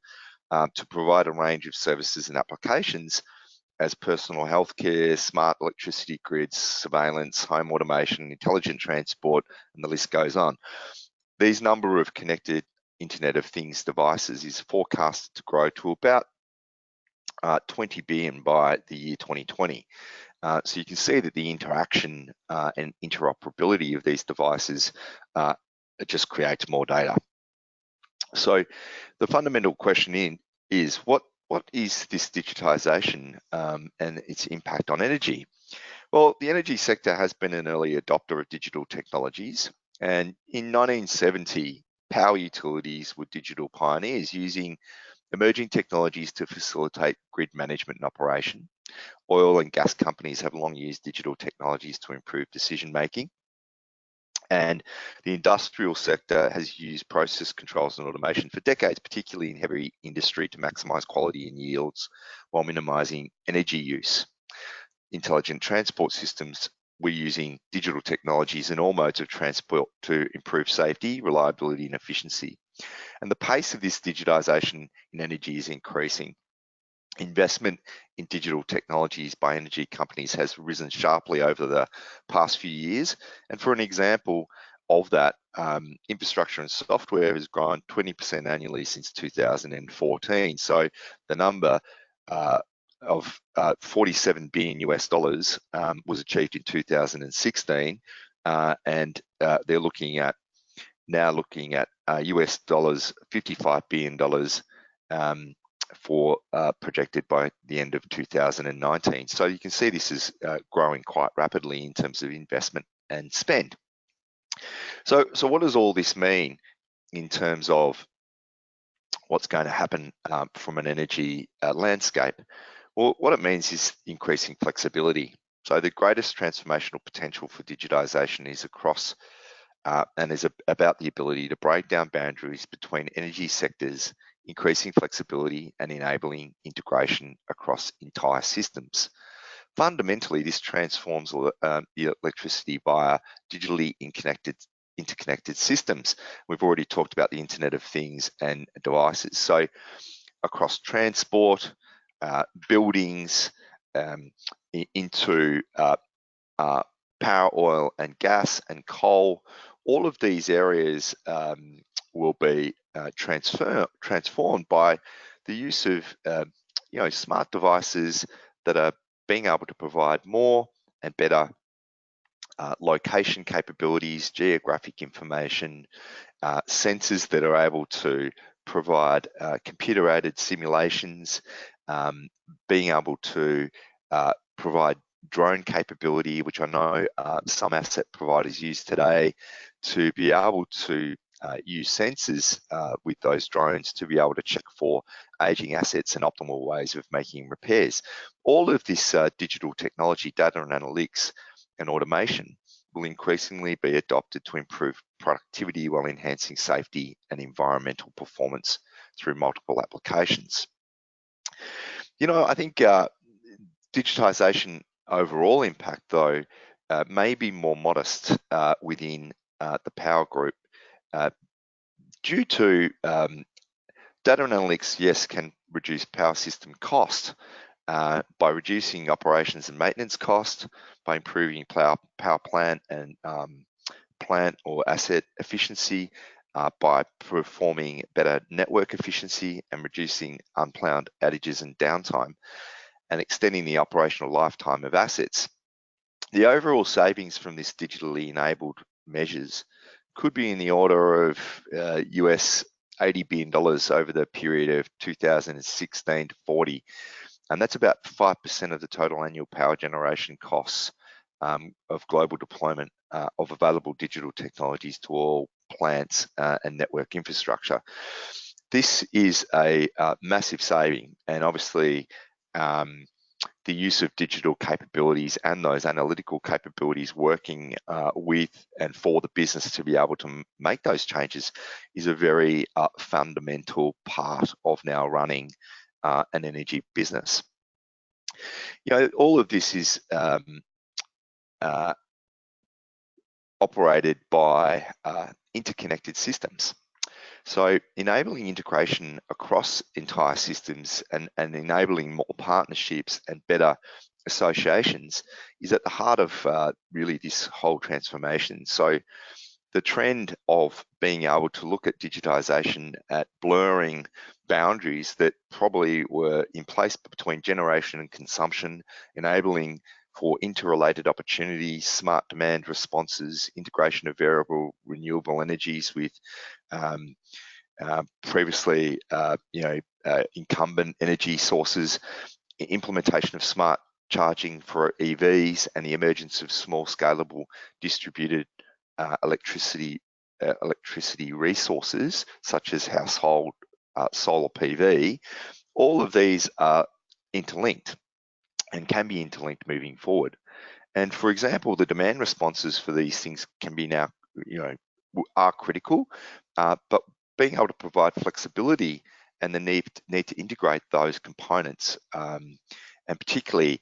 to provide a range of services and applications as personal healthcare, smart electricity grids, surveillance, home automation, intelligent transport, and the list goes on. These number of connected Internet of Things devices is forecasted to grow to about 20 billion by the year 2020. So you can see that the interaction and interoperability of these devices just creates more data. So the fundamental question is what is this digitization and its impact on energy? Well, the energy sector has been an early adopter of digital technologies, and in 1970, power utilities were digital pioneers using emerging technologies to facilitate grid management and operation. Oil and gas companies have long used digital technologies to improve decision making. And the industrial sector has used process controls and automation for decades, particularly in heavy industry, to maximize quality and yields while minimizing energy use. Intelligent transport systems were using digital technologies in all modes of transport to improve safety, reliability, and efficiency. And the pace of this digitization in energy is increasing. Investment in digital technologies by energy companies has risen sharply over the past few years. And for an example, of that, infrastructure and software has grown 20% annually since 2014. So the number of $47 billion US was achieved in 2016, and they're looking at US dollars $55 billion for projected by the end of 2019. So you can see this is growing quite rapidly in terms of investment and spend. So what does all this mean in terms of what's going to happen from an energy landscape? Well, what it means is increasing flexibility. So the greatest transformational potential for digitization is across and is about the ability to break down boundaries between energy sectors, increasing flexibility and enabling integration across entire systems. Fundamentally, this transforms the electricity via digitally interconnected systems. We've already talked about the Internet of Things and devices. So across transport, buildings, into power, oil and gas and coal, all of these areas will be transformed by the use of smart devices that are being able to provide more and better location capabilities, geographic information, sensors that are able to provide computer-aided simulations, being able to provide drone capability, which I know some asset providers use today, to be able to use sensors with those drones to be able to check for aging assets and optimal ways of making repairs. All of this digital technology, data and analytics and automation will increasingly be adopted to improve productivity while enhancing safety and environmental performance through multiple applications. I think digitization overall impact, though, may be more modest within the power group due to data and analytics, yes, can reduce power system cost by reducing operations and maintenance cost, by improving power plant and plant or asset efficiency, by performing better network efficiency and reducing unplanned outages and downtime, and extending the operational lifetime of assets. The overall savings from this digitally enabled measures could be in the order of US $80 billion over the period of 2016 to 40. And that's about 5% of the total annual power generation costs of global deployment of available digital technologies to all plants and network infrastructure. This is a massive saving, and obviously the use of digital capabilities and those analytical capabilities working with and for the business to be able to make those changes is a very fundamental part of now running an energy business. All of this is operated by interconnected systems. So enabling integration across entire systems and enabling more partnerships and better associations is at the heart of really this whole transformation. So the trend of being able to look at digitization at blurring boundaries that probably were in place between generation and consumption, enabling for interrelated opportunities, smart demand responses, integration of variable renewable energies with previously incumbent energy sources, implementation of smart charging for EVs, and the emergence of small scalable distributed electricity resources such as household solar PV. All of these are interlinked and can be interlinked moving forward. And for example, the demand responses for these things can be now, are critical, but being able to provide flexibility and the need to integrate those components, and particularly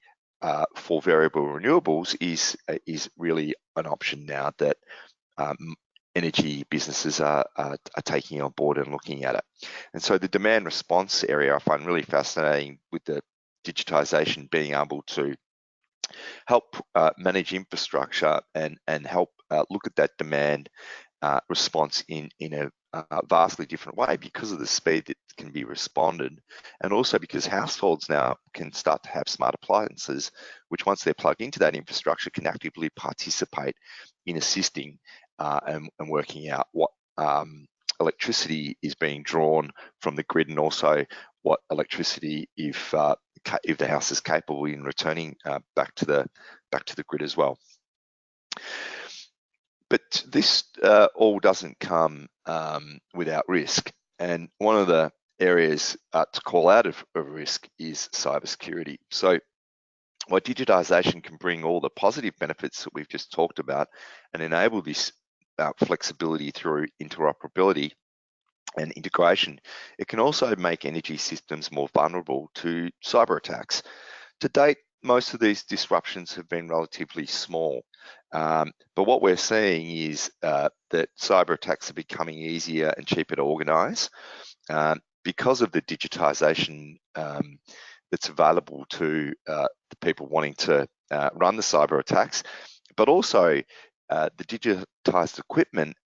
for variable renewables, is really an option now that energy businesses are taking on board and looking at it. And so the demand response area I find really fascinating, with the digitization being able to help manage infrastructure and help look at that demand response in a vastly different way because of the speed that can be responded, and also because households now can start to have smart appliances, which once they're plugged into that infrastructure can actively participate in assisting and working out what electricity is being drawn from the grid, and also what electricity, if the house is capable in returning back to the grid as well. But this all doesn't come without risk, and one of the areas to call out of risk is cybersecurity. So while digitization can bring all the positive benefits that we've just talked about and enable this flexibility through interoperability and integration, it can also make energy systems more vulnerable to cyber attacks. To date, most of these disruptions have been relatively small, but what we're seeing is that cyber attacks are becoming easier and cheaper to organise because of the digitization that's available to the people wanting to run the cyber attacks, but also the digitized equipment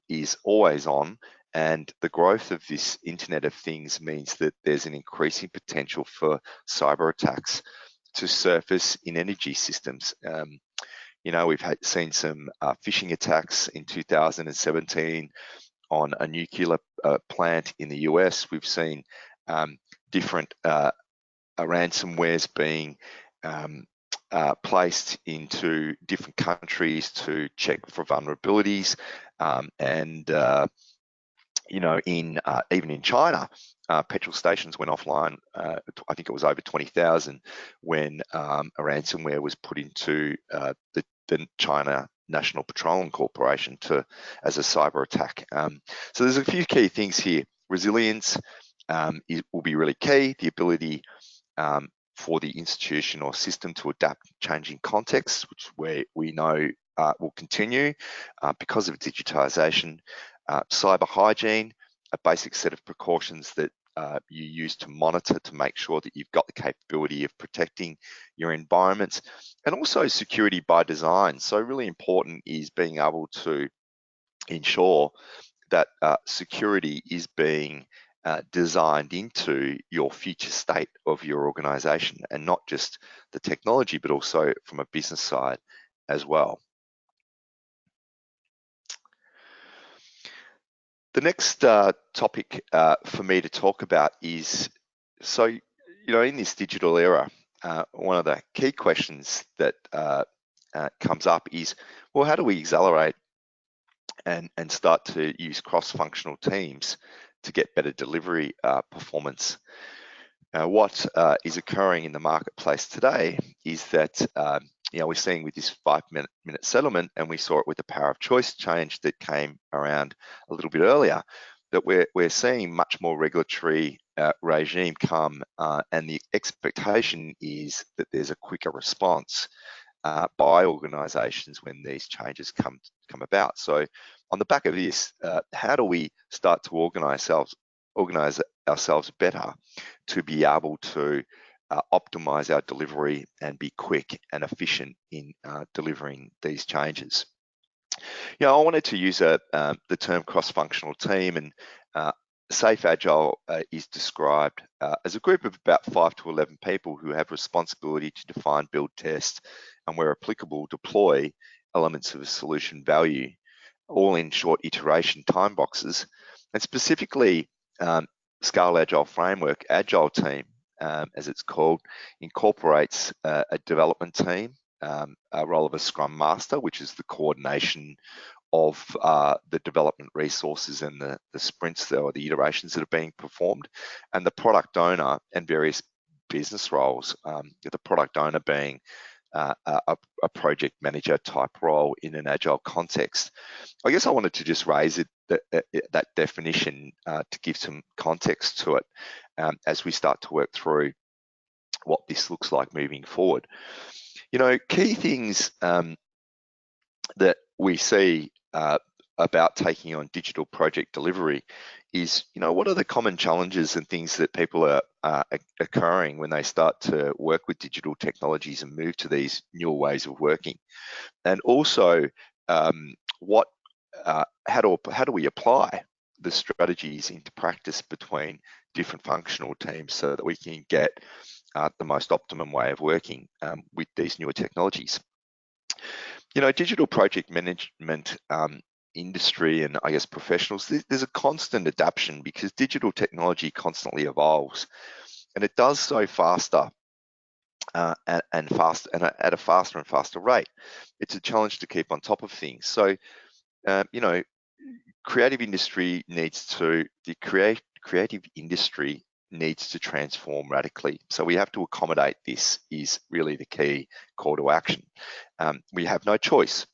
is always on, and the growth of this Internet of Things means that there's an increasing potential for cyber attacks to surface in energy systems. You know, we've seen some phishing attacks in 2017 on a nuclear plant in the US. We've seen different ransomwares being placed into different countries to check for vulnerabilities, and you know, even in China, petrol stations went offline. I think it was over 20,000 when a ransomware was put into the China National Petroleum Corporation as a cyber attack. So there's a few key things here. Resilience will be really key. The ability for the institution or system to adapt changing contexts, which we know will continue because of digitization. Cyber hygiene, a basic set of precautions that you use to monitor to make sure that you've got the capability of protecting your environments, and also security by design. So really important is being able to ensure that security is being designed into your future state of your organization, and not just the technology, but also from a business side as well. The next topic for me to talk about is, so, you know, in this digital era, one of the key questions that comes up is, well, how do we accelerate and start to use cross-functional teams to get better delivery performance? What is occurring in the marketplace today is that you know, we're seeing with this 5-minute settlement, and we saw it with the power of choice change that came around a little bit earlier, that we're seeing much more regulatory regime come, and the expectation is that there's a quicker response by organisations when these changes come about. So on the back of this, how do we start to organise ourselves better to be able to optimize our delivery and be quick and efficient in delivering these changes? You know, I wanted to use the term cross-functional team, and Safe Agile is described as a group of about 5 to 11 people who have responsibility to define, build, test, and where applicable, deploy elements of a solution value, all in short iteration time boxes. And specifically, Scale Agile Framework, Agile Team, as it's called, incorporates a development team, a role of a Scrum Master, which is the coordination of the development resources and the sprints or the iterations that are being performed, and the product owner and various business roles, the product owner being a project manager type role in an agile context. I guess I wanted to just raise that definition to give some context to it as we start to work through what this looks like moving forward. You know, key things that we see about taking on digital project delivery is, you know, what are the common challenges and things that people are occurring when they start to work with digital technologies and move to these newer ways of working? And also, how do we apply the strategies into practice between different functional teams so that we can get the most optimum way of working with these newer technologies. You know, digital project management industry and I guess professionals, there's a constant adaptation because digital technology constantly evolves, and it does so faster and at a faster and faster rate. It's a challenge to keep on top of things. So, you know, creative industry needs to transform radically. So we have to accommodate this is really the key call to action. We have no choice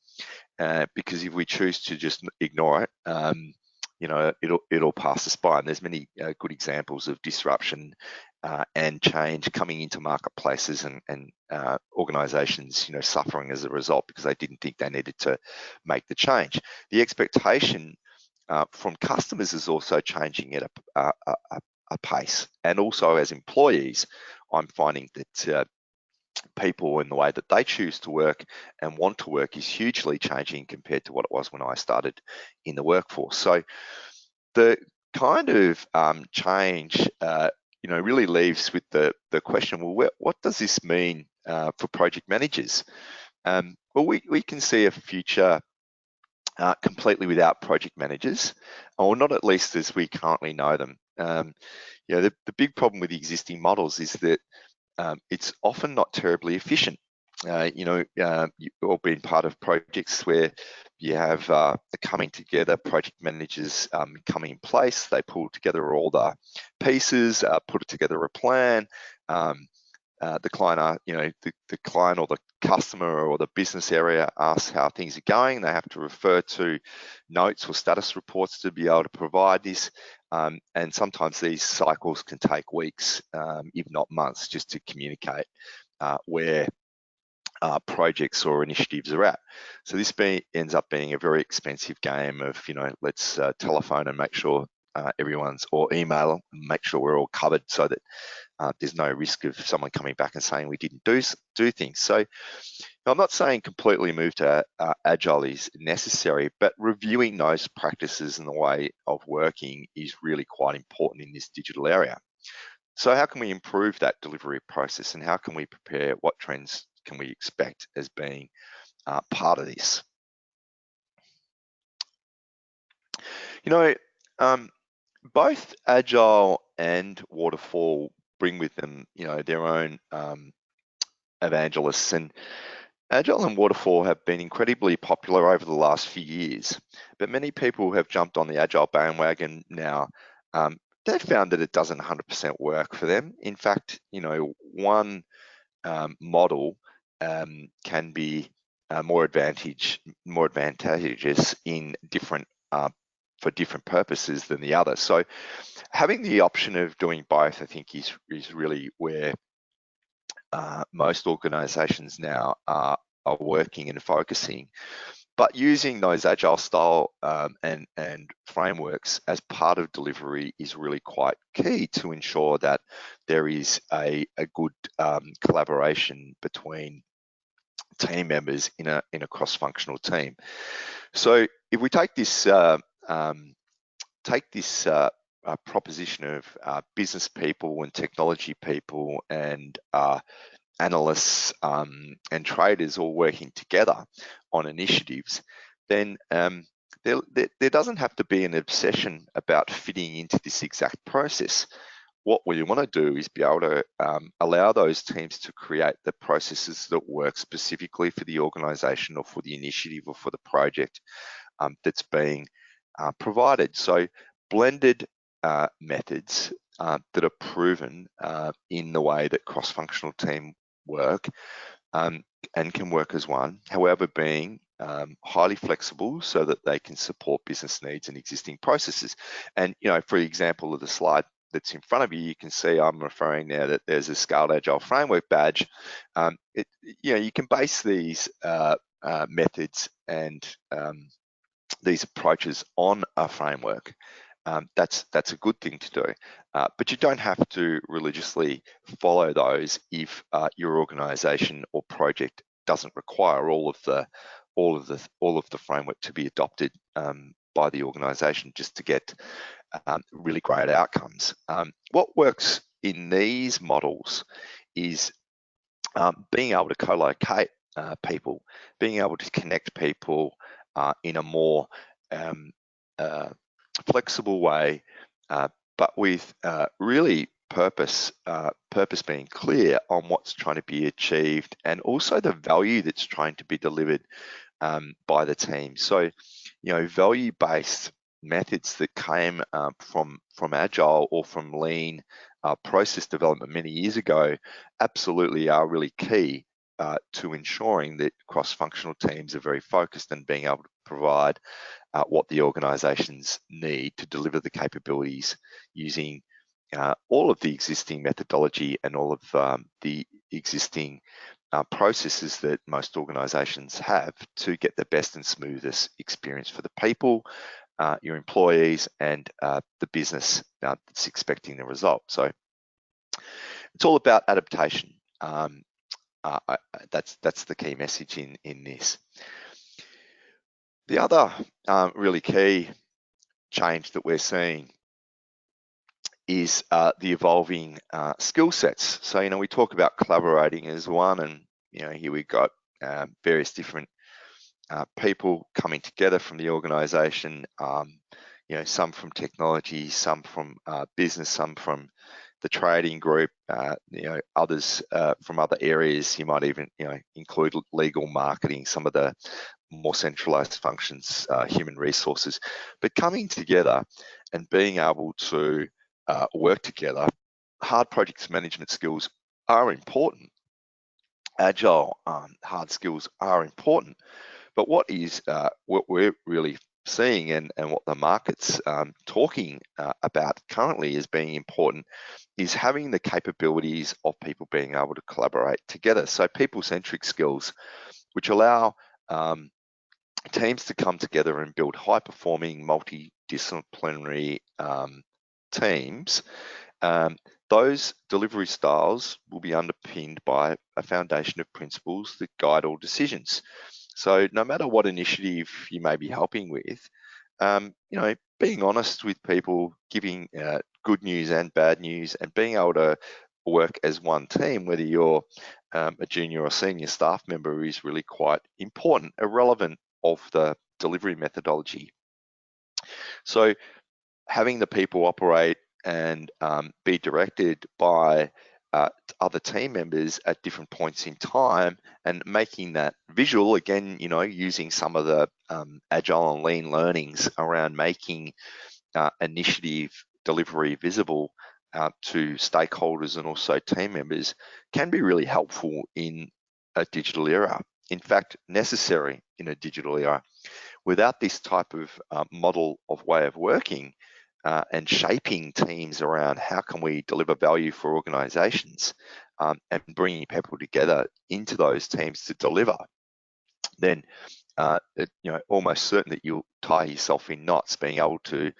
because if we choose to just ignore it, you know, it'll pass us by. And there's many good examples of disruption and change coming into marketplaces and organizations, you know, suffering as a result because they didn't think they needed to make the change. The expectation from customers is also changing at a pace, and also as employees, I'm finding that people and the way that they choose to work and want to work is hugely changing compared to what it was when I started in the workforce. So the kind of change, you know, really leaves with the question, well, what does this mean for project managers? Well, we can see a future completely without project managers, or not at least as we currently know them. You know, the big problem with the existing models is that it's often not terribly efficient. You know, you've all been part of projects where you have coming together, project managers coming in place, they pull together all the pieces, put together a plan. The client, you know, the client or the customer or the business area asks how things are going. They have to refer to notes or status reports to be able to provide this. And sometimes these cycles can take weeks, if not months, just to communicate where projects or initiatives are at. So this ends up being a very expensive game of, you know, let's telephone and make sure everyone's, or email and make sure we're all covered so that there's no risk of someone coming back and saying we didn't do things. So I'm not saying completely move to Agile is necessary, but reviewing those practices and the way of working is really quite important in this digital area. So how can we improve that delivery process, and how can we prepare? What trends can we expect as being part of this? You know, both Agile and Waterfall bring with them, you know, their own evangelists, and Agile and Waterfall have been incredibly popular over the last few years, but many people have jumped on the Agile bandwagon now. They've found that it doesn't 100% work for them. In fact, you know, one model can be more advantageous in different for different purposes than the other. So having the option of doing both, I think, is really where most organizations now are working and focusing. But using those Agile style and frameworks as part of delivery is really quite key to ensure that there is a good collaboration between team members in a cross-functional team. So if we take this proposition of business people and technology people and analysts and traders all working together on initiatives, then there doesn't have to be an obsession about fitting into this exact process. What we want to do is be able to allow those teams to create the processes that work specifically for the organization or for the initiative or for the project that's being provided. So blended methods that are proven in the way that cross-functional team work and can work as one, however, being highly flexible so that they can support business needs and existing processes. And, you know, for example of the slide that's in front of you, you can see I'm referring now that there's a Scaled Agile Framework badge. You know, you can base these methods and these approaches on a framework. That's a good thing to do, but you don't have to religiously follow those if your organization or project doesn't require all of all of the framework to be adopted by the organisation just to get really great outcomes. What works in these models is being able to co-locate people, being able to connect people in a more flexible way, but with really purpose being clear on what's trying to be achieved, and also the value that's trying to be delivered by the team. So, value-based methods that came from Agile or from Lean process development many years ago absolutely are really key to ensuring that cross-functional teams are very focused and being able to provide what the organisations need to deliver the capabilities using all of the existing methodology and all of the existing processes that most organisations have to get the best and smoothest experience for the people, your employees, and the business that's expecting the result. So it's all about adaptation. That's the key message in this. The other really key change that we're seeing is the evolving skill sets. So, we talk about collaborating as one, and here we've got various different people coming together from the organisation. Some from technology, some from business, some from the trading group, others from other areas. You might even include legal, marketing, some of the more centralised functions, human resources, but coming together and being able to work together. Hard projects management skills are important. Agile hard skills are important, but what we're really seeing and what the market's talking about currently as being important is having the capabilities of people being able to collaborate together. So people-centric skills, which allow teams to come together and build high-performing, multidisciplinary teams. Those delivery styles will be underpinned by a foundation of principles that guide all decisions. So no matter what initiative you may be helping with, being honest with people, giving good news and bad news, and being able to work as one team, whether you're a junior or senior staff member, is really quite important, irrelevant of the delivery methodology. So having the people operate and be directed by other team members at different points in time, and making that visual, again, using some of the Agile and Lean learnings around making initiative delivery visible to stakeholders and also team members, can be really helpful in a digital era. In fact, necessary in a digital era. Without this type of model of way of working, and shaping teams around how can we deliver value for organizations, and bringing people together into those teams to deliver, then almost certain that you'll tie yourself in knots being able to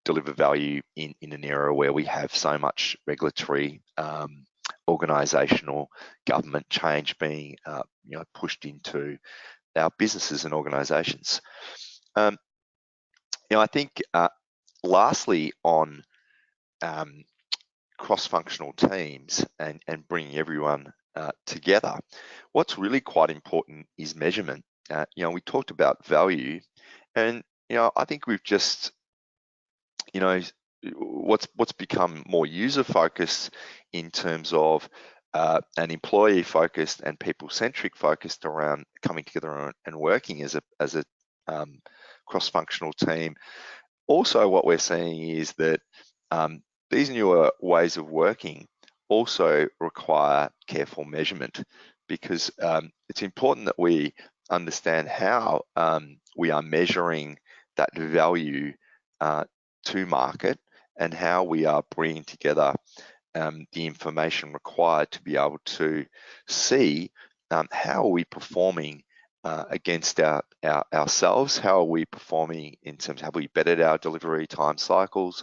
deliver value in an era where we have so much regulatory, organizational, government change being pushed into our businesses and organizations. I think lastly, on cross-functional teams and bringing everyone together, what's really quite important is measurement. We talked about value, and I think we've just, what's become more user-focused in terms of an employee-focused and people-centric focused around coming together and working as a cross-functional team. Also, what we're seeing is that these newer ways of working also require careful measurement, because it's important that we understand how we are measuring that value to market, and how we are bringing together the information required to be able to see how are we performing against ourselves, how are we performing in terms of, have we bettered our delivery time cycles,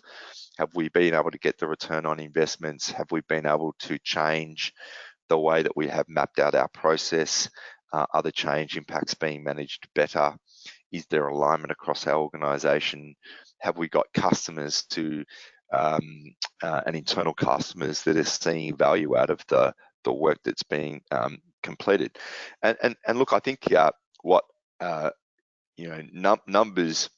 have we been able to get the return on investments, have we been able to change the way that we have mapped out our process, Are the change impacts being managed better? Is there alignment across our organisation? Have we got customers and internal customers that are seeing value out of the work that's being completed? And look, I think what numbers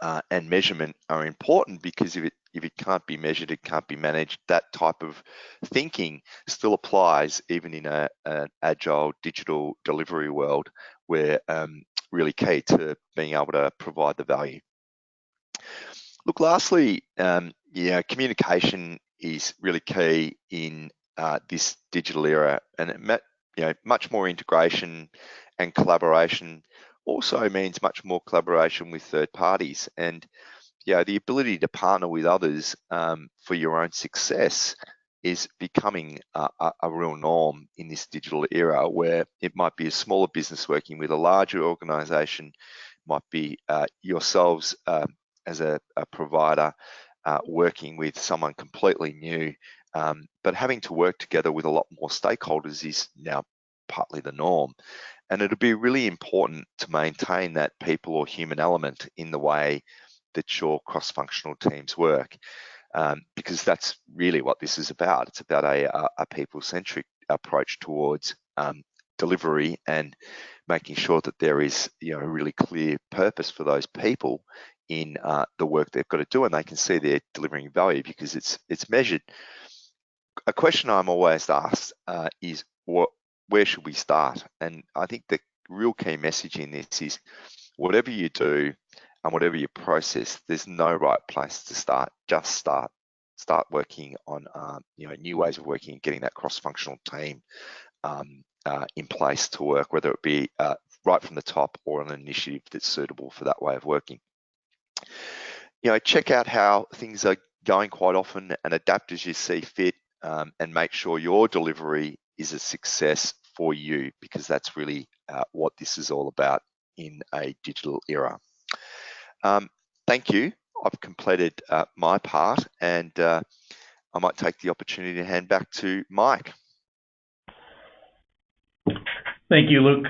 and measurement are important, because if it can't be measured, it can't be managed. That type of thinking still applies even in an agile digital delivery world, where really key to being able to provide the value. Look, lastly, communication is really key in this digital era, and much more integration and collaboration also means much more collaboration with third parties, and the ability to partner with others for your own success is becoming a real norm in this digital era, where it might be a smaller business working with a larger organization, might be yourselves as a provider working with someone completely new, but having to work together with a lot more stakeholders is now partly the norm. And it'll be really important to maintain that people or human element in the way that your cross-functional teams work, because that's really what this is about. It's about a people-centric approach towards delivery, and making sure that there is a really clear purpose for those people in the work they've got to do, and they can see they're delivering value because it's measured. A question I'm always asked is, where should we start? And I think the real key message in this is, whatever you do and whatever you process, there's no right place to start. Just start working on new ways of working and getting that cross-functional team in place to work, whether it be right from the top or an initiative that's suitable for that way of working. Check out how things are going quite often and adapt as you see fit, and make sure your delivery is a success for you, because that's really what this is all about in a digital era. Thank you. I've completed my part, and I might take the opportunity to hand back to Mike. Thank you, Luke.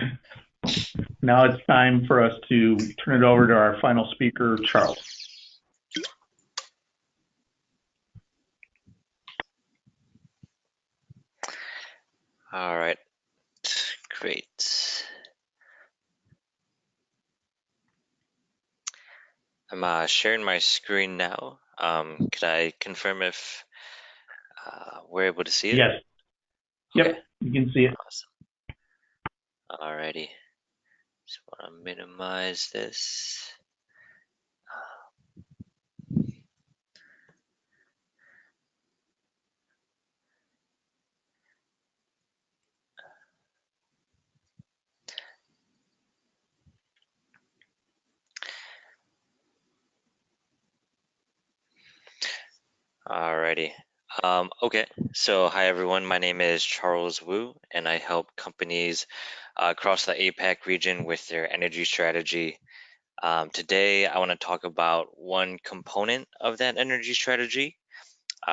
Now it's time for us to turn it over to our final speaker, Charles. All right, great. I'm sharing my screen now. Could I confirm if we're able to see it? Yes. Okay. Yep, you can see it. Awesome. Alrighty. Just want to minimize this. Alrighty. Okay, so hi everyone, my name is Charles Wu, and I help companies across the APAC region with their energy strategy. Today, I want to talk about one component of that energy strategy,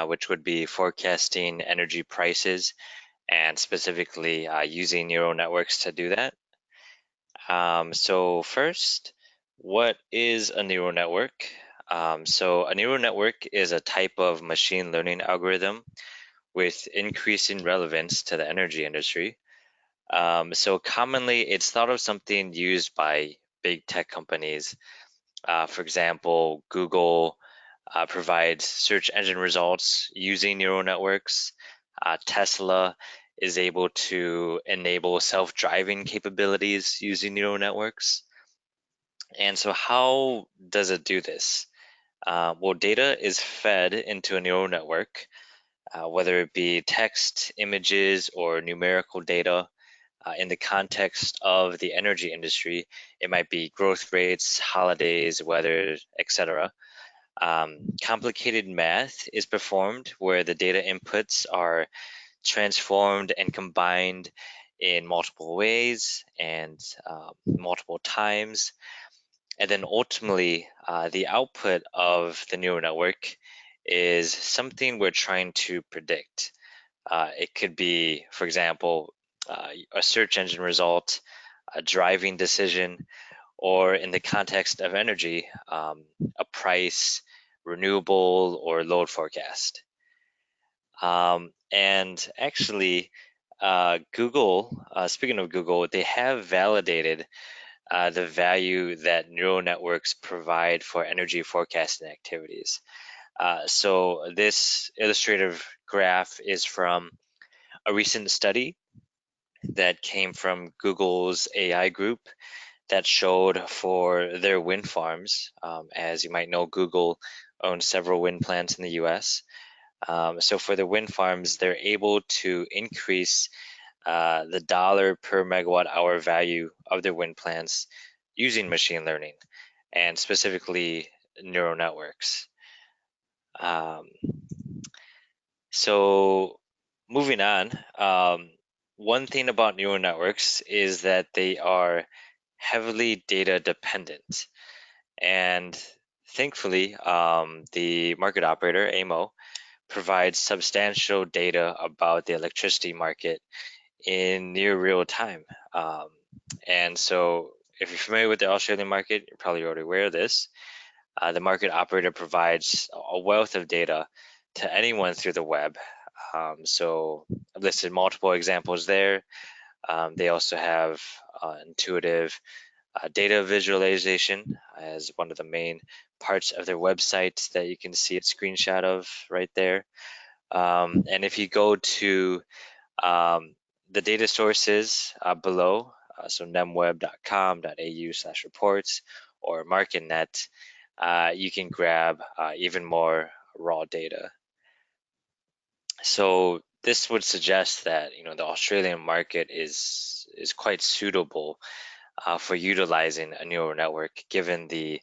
which would be forecasting energy prices, and specifically using neural networks to do that. So first, what is a neural network? So a neural network is a type of machine learning algorithm with increasing relevance to the energy industry. So commonly, it's thought of something used by big tech companies. For example, Google provides search engine results using neural networks. Tesla is able to enable self-driving capabilities using neural networks. And so how does it do this? Well, data is fed into a neural network, whether it be text, images, or numerical data. In the context of the energy industry, it might be growth rates, holidays, weather, etc. Complicated math is performed where the data inputs are transformed and combined in multiple ways and multiple times. And then ultimately, the output of the neural network is something we're trying to predict. It could be, for example, a search engine result, a driving decision, or in the context of energy, a price, renewable, or load forecast. And actually, Google, speaking of Google, they have validated the value that neural networks provide for energy forecasting activities. So this illustrative graph is from a recent study that came from Google's AI group that showed for their wind farms. As you might know, Google owns several wind plants in the US. So for the wind farms, they're able to increase the dollar per megawatt hour value of their wind plants using machine learning and specifically neural networks. So moving on, one thing about neural networks is that they are heavily data dependent. And thankfully, the market operator, AMO, provides substantial data about the electricity market in near real time. And so if you're familiar with the Australian market, you're probably already aware of this. The market operator provides a wealth of data to anyone through the web. So I've listed multiple examples there. They also have intuitive data visualization as one of the main parts of their website that you can see a screenshot of right there. And if you go to the data sources below, so nemweb.com.au/reports or MarketNet, you can grab even more raw data. So this would suggest that the Australian market is quite suitable for utilizing a neural network, given the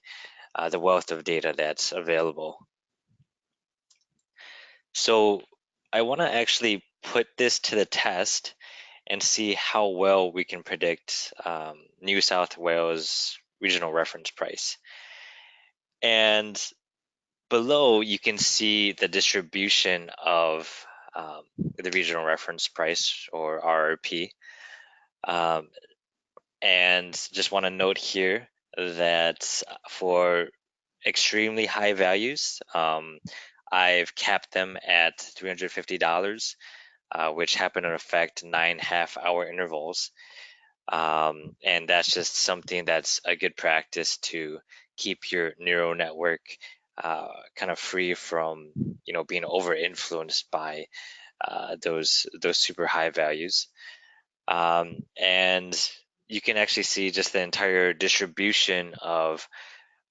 wealth of data that's available. So I want to actually put this to the test and see how well we can predict New South Wales regional reference price. And below, you can see the distribution of the regional reference price, or RRP. And just want to note here that for extremely high values, I've capped them at $350, which happen to affect 9 half-hour intervals. And that's just something that's a good practice to keep your neural network kind of free from being over influenced by those super high values. And you can actually see just the entire distribution of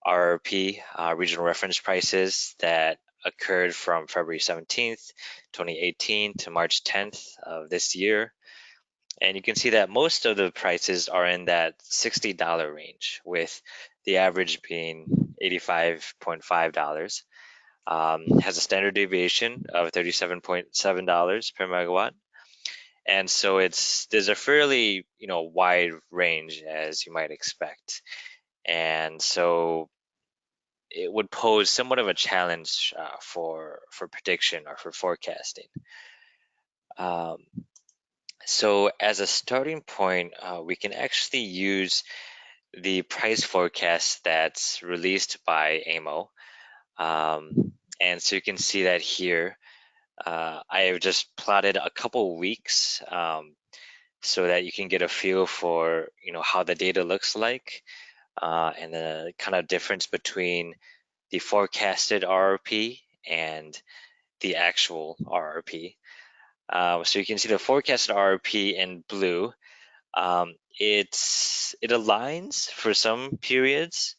RRP, regional reference prices, that occurred from February 17th, 2018 to March 10th of this year. And you can see that most of the prices are in that $60 range, with the average being $85.5. Has a standard deviation of $37.7 per megawatt. And so there's a fairly wide range, as you might expect. And so it would pose somewhat of a challenge for prediction or for forecasting. So as a starting point, we can actually use the price forecast that's released by AMO. And so you can see that here. I have just plotted a couple weeks so that you can get a feel for how the data looks like, and the kind of difference between the forecasted RRP and the actual RRP. So you can see the forecasted RRP in blue. It aligns for some periods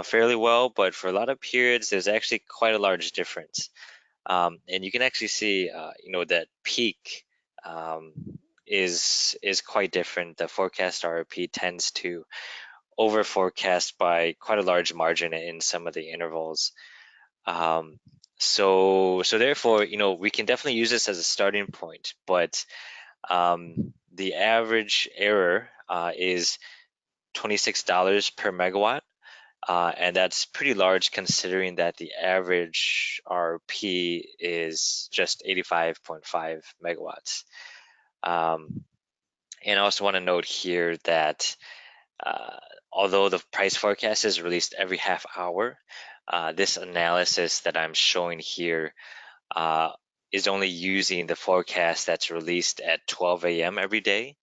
fairly well, but for a lot of periods, there's actually quite a large difference. And you can actually see, that peak is quite different. The forecast RRP tends to over forecast by quite a large margin in some of the intervals. So therefore, we can definitely use this as a starting point, but the average error is $26 per megawatt. And that's pretty large considering that the average RP is just 85.5 megawatts. And I also want to note here that although the price forecast is released every half hour, this analysis that I'm showing here is only using the forecast that's released at 12 a.m. every day.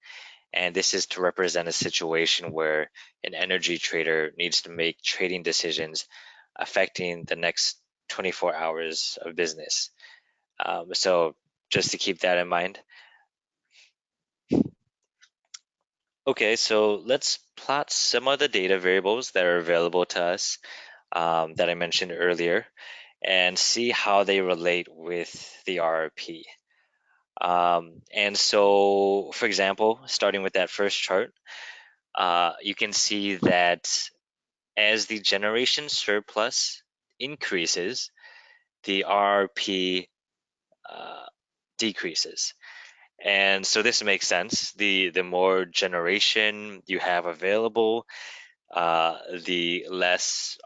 And this is to represent a situation where an energy trader needs to make trading decisions affecting the next 24 hours of business. So just to keep that in mind. Okay, so let's plot some of the data variables that are available to us that I mentioned earlier and see how they relate with the RRP. And so, for example, starting with that first chart, you can see that as the generation surplus increases, the RRP decreases. And so this makes sense. The more generation you have available, the less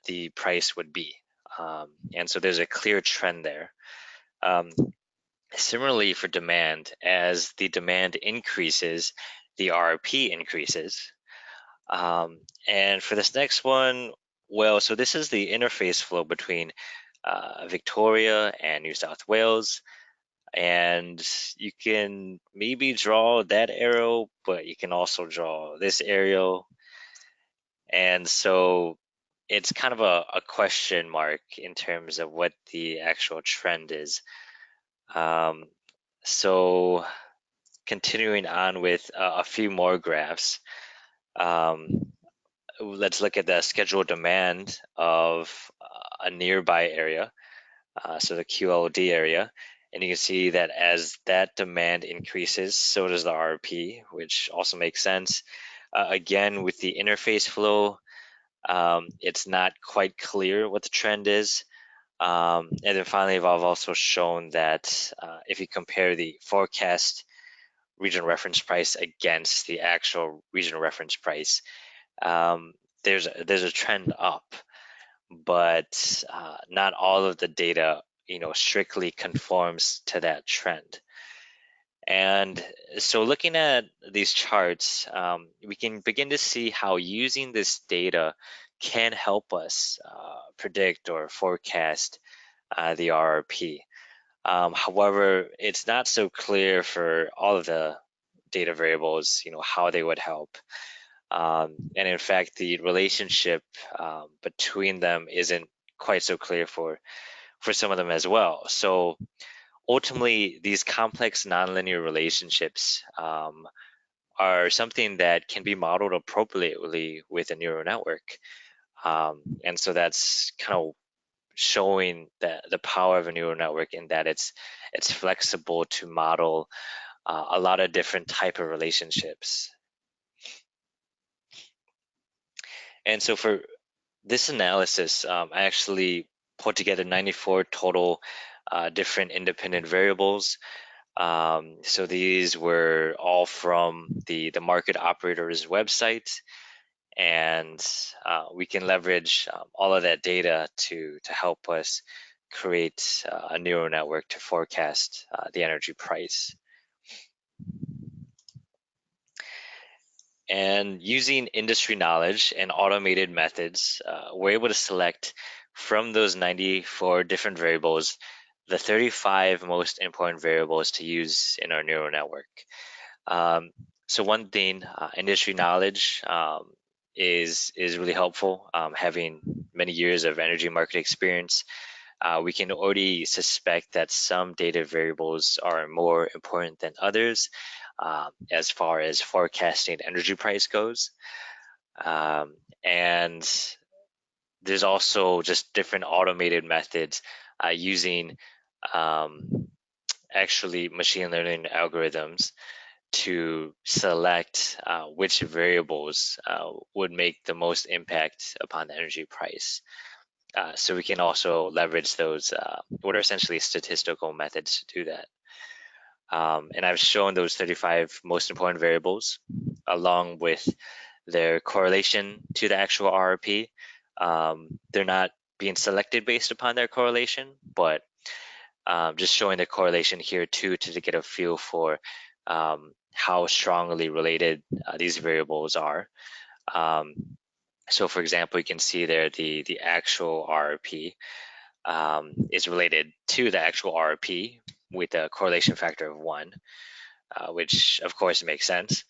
the price would be. And so there's a clear trend there. Similarly for demand, as the demand increases, the RRP increases. And for this next one, well, so this is the interface flow between Victoria and New South Wales. And you can maybe draw that arrow, but you can also draw this arrow. And so it's kind of a question mark in terms of what the actual trend is. So continuing on with a few more graphs, let's look at the scheduled demand of a nearby area, so the QLD area. And you can see that as that demand increases, so does the RP, which also makes sense. Again, with the interface flow, it's not quite clear what the trend is. And then finally, I've also shown that if you compare the forecast regional reference price against the actual regional reference price, there's a trend up, but not all of the data, strictly conforms to that trend. And so looking at these charts, we can begin to see how using this data can help us predict or forecast the RRP. However, it's not so clear for all of the data variables, how they would help. And in fact, the relationship between them isn't quite so clear for some of them as well. So ultimately, these complex nonlinear relationships are something that can be modeled appropriately with a neural network. And so that's kind of showing the power of a neural network in that it's flexible to model a lot of different type of relationships. And so for this analysis, I actually put together 94 total different independent variables. So these were all from the market operator's website, and we can leverage all of that data to help us create a neural network to forecast the energy price. And using industry knowledge and automated methods, we're able to select from those 94 different variables the 35 most important variables to use in our neural network. So one thing, industry knowledge is really helpful. Having many years of energy market experience, we can already suspect that some data variables are more important than others as far as forecasting energy price goes. And there's also just different automated methods using actually machine learning algorithms to select which variables would make the most impact upon the energy price. So we can also leverage those what are essentially statistical methods to do that. And I've shown those 35 most important variables along with their correlation to the actual RRP. They're not being selected based upon their correlation, but just showing the correlation here too to get a feel for how strongly related these variables are. So for example, you can see there the actual RRP is related to the actual RRP with a correlation factor of 1, which of course makes sense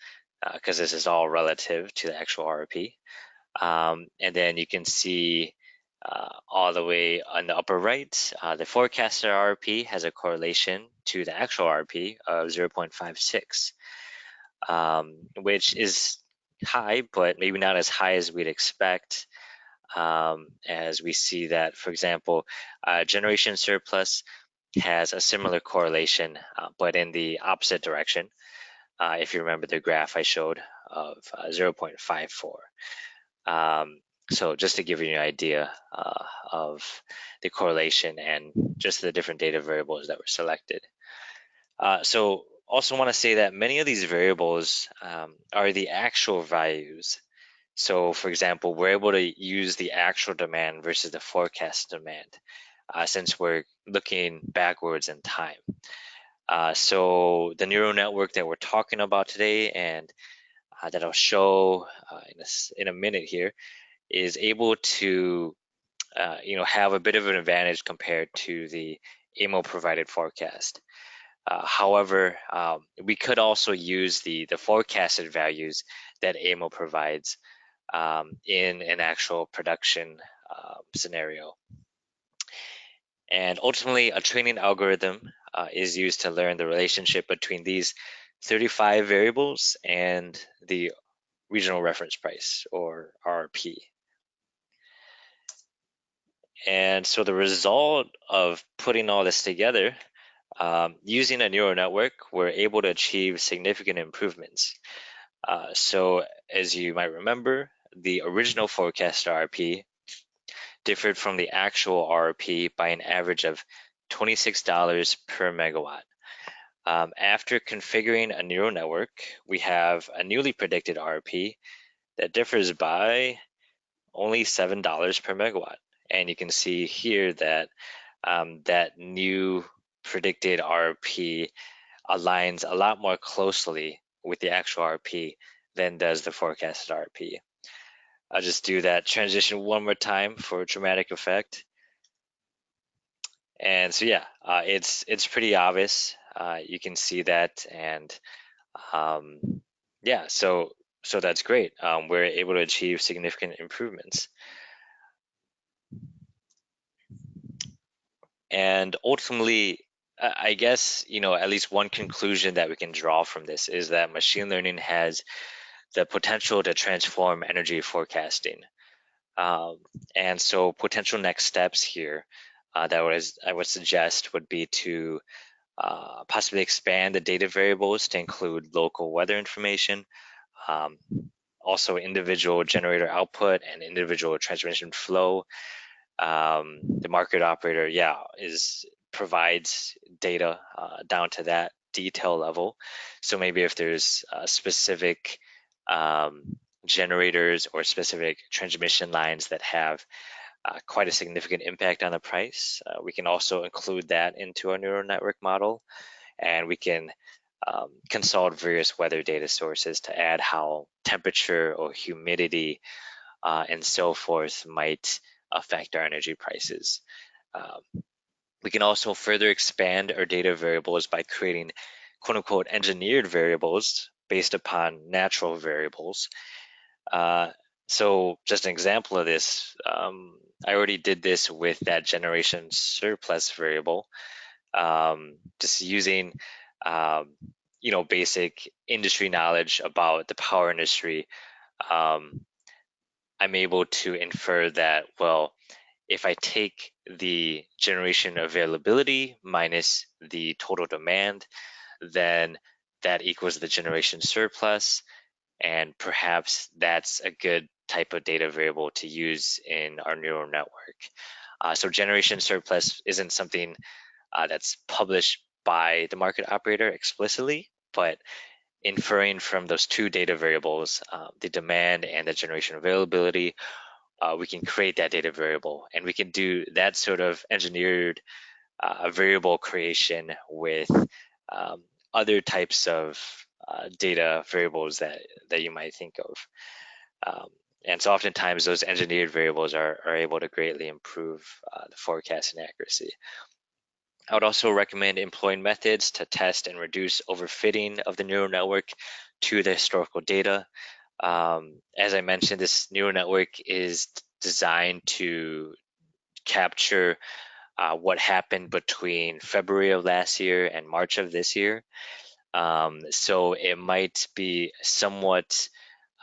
because this is all relative to the actual RRP. And then you can see all the way on the upper right, the forecasted RRP has a correlation to the actual RRP of 0.56, which is high, but maybe not as high as we'd expect. As we see that, for example, generation surplus has a similar correlation, but in the opposite direction. If you remember the graph I showed of 0.54. So just to give you an idea of the correlation and just the different data variables that were selected. So also want to say that many of these variables are the actual values. So for example, we're able to use the actual demand versus the forecast demand since we're looking backwards in time. So the neural network that we're talking about today and that I'll show in a minute here is able to have a bit of an advantage compared to the AMO provided forecast. However, we could also use the forecasted values that AMO provides in an actual production scenario. And ultimately, a training algorithm is used to learn the relationship between these 35 variables and the regional reference price, or RRP. And so the result of putting all this together, using a neural network, we're able to achieve significant improvements. So as you might remember, the original forecast RRP differed from the actual RRP by an average of $26 per megawatt. After configuring a neural network, we have a newly predicted RRP that differs by only $7 per megawatt. And you can see here that that new predicted RRP aligns a lot more closely with the actual RRP than does the forecasted RRP. I'll just do that transition one more time for a dramatic effect. And so yeah, it's pretty obvious. You can see that, and yeah, so that's great. We're able to achieve significant improvements. And ultimately, I guess, at least one conclusion that we can draw from this is that machine learning has the potential to transform energy forecasting. And so potential next steps here that I would suggest would be to possibly expand the data variables to include local weather information, also individual generator output and individual transmission flow. The market operator, provides data down to that detail level. So maybe if there's specific generators or specific transmission lines that have quite a significant impact on the price, we can also include that into our neural network model, and we can consult various weather data sources to add how temperature or humidity and so forth might affect our energy prices. We can also further expand our data variables by creating quote unquote engineered variables based upon natural variables. So just an example of this, I already did this with that generation surplus variable, just using basic industry knowledge about the power industry. I'm able to infer that, well, if I take the generation availability minus the total demand, then that equals the generation surplus, and perhaps that's a good type of data variable to use in our neural network. So generation surplus isn't something that's published by the market operator explicitly, but inferring from those two data variables, the demand and the generation availability, we can create that data variable, and we can do that sort of engineered variable creation with other types of data variables that you might think of. And so oftentimes those engineered variables are able to greatly improve the forecasting accuracy. I would also recommend employing methods to test and reduce overfitting of the neural network to the historical data. As I mentioned, this neural network is designed to capture what happened between February of last year and March of this year. So it might be somewhat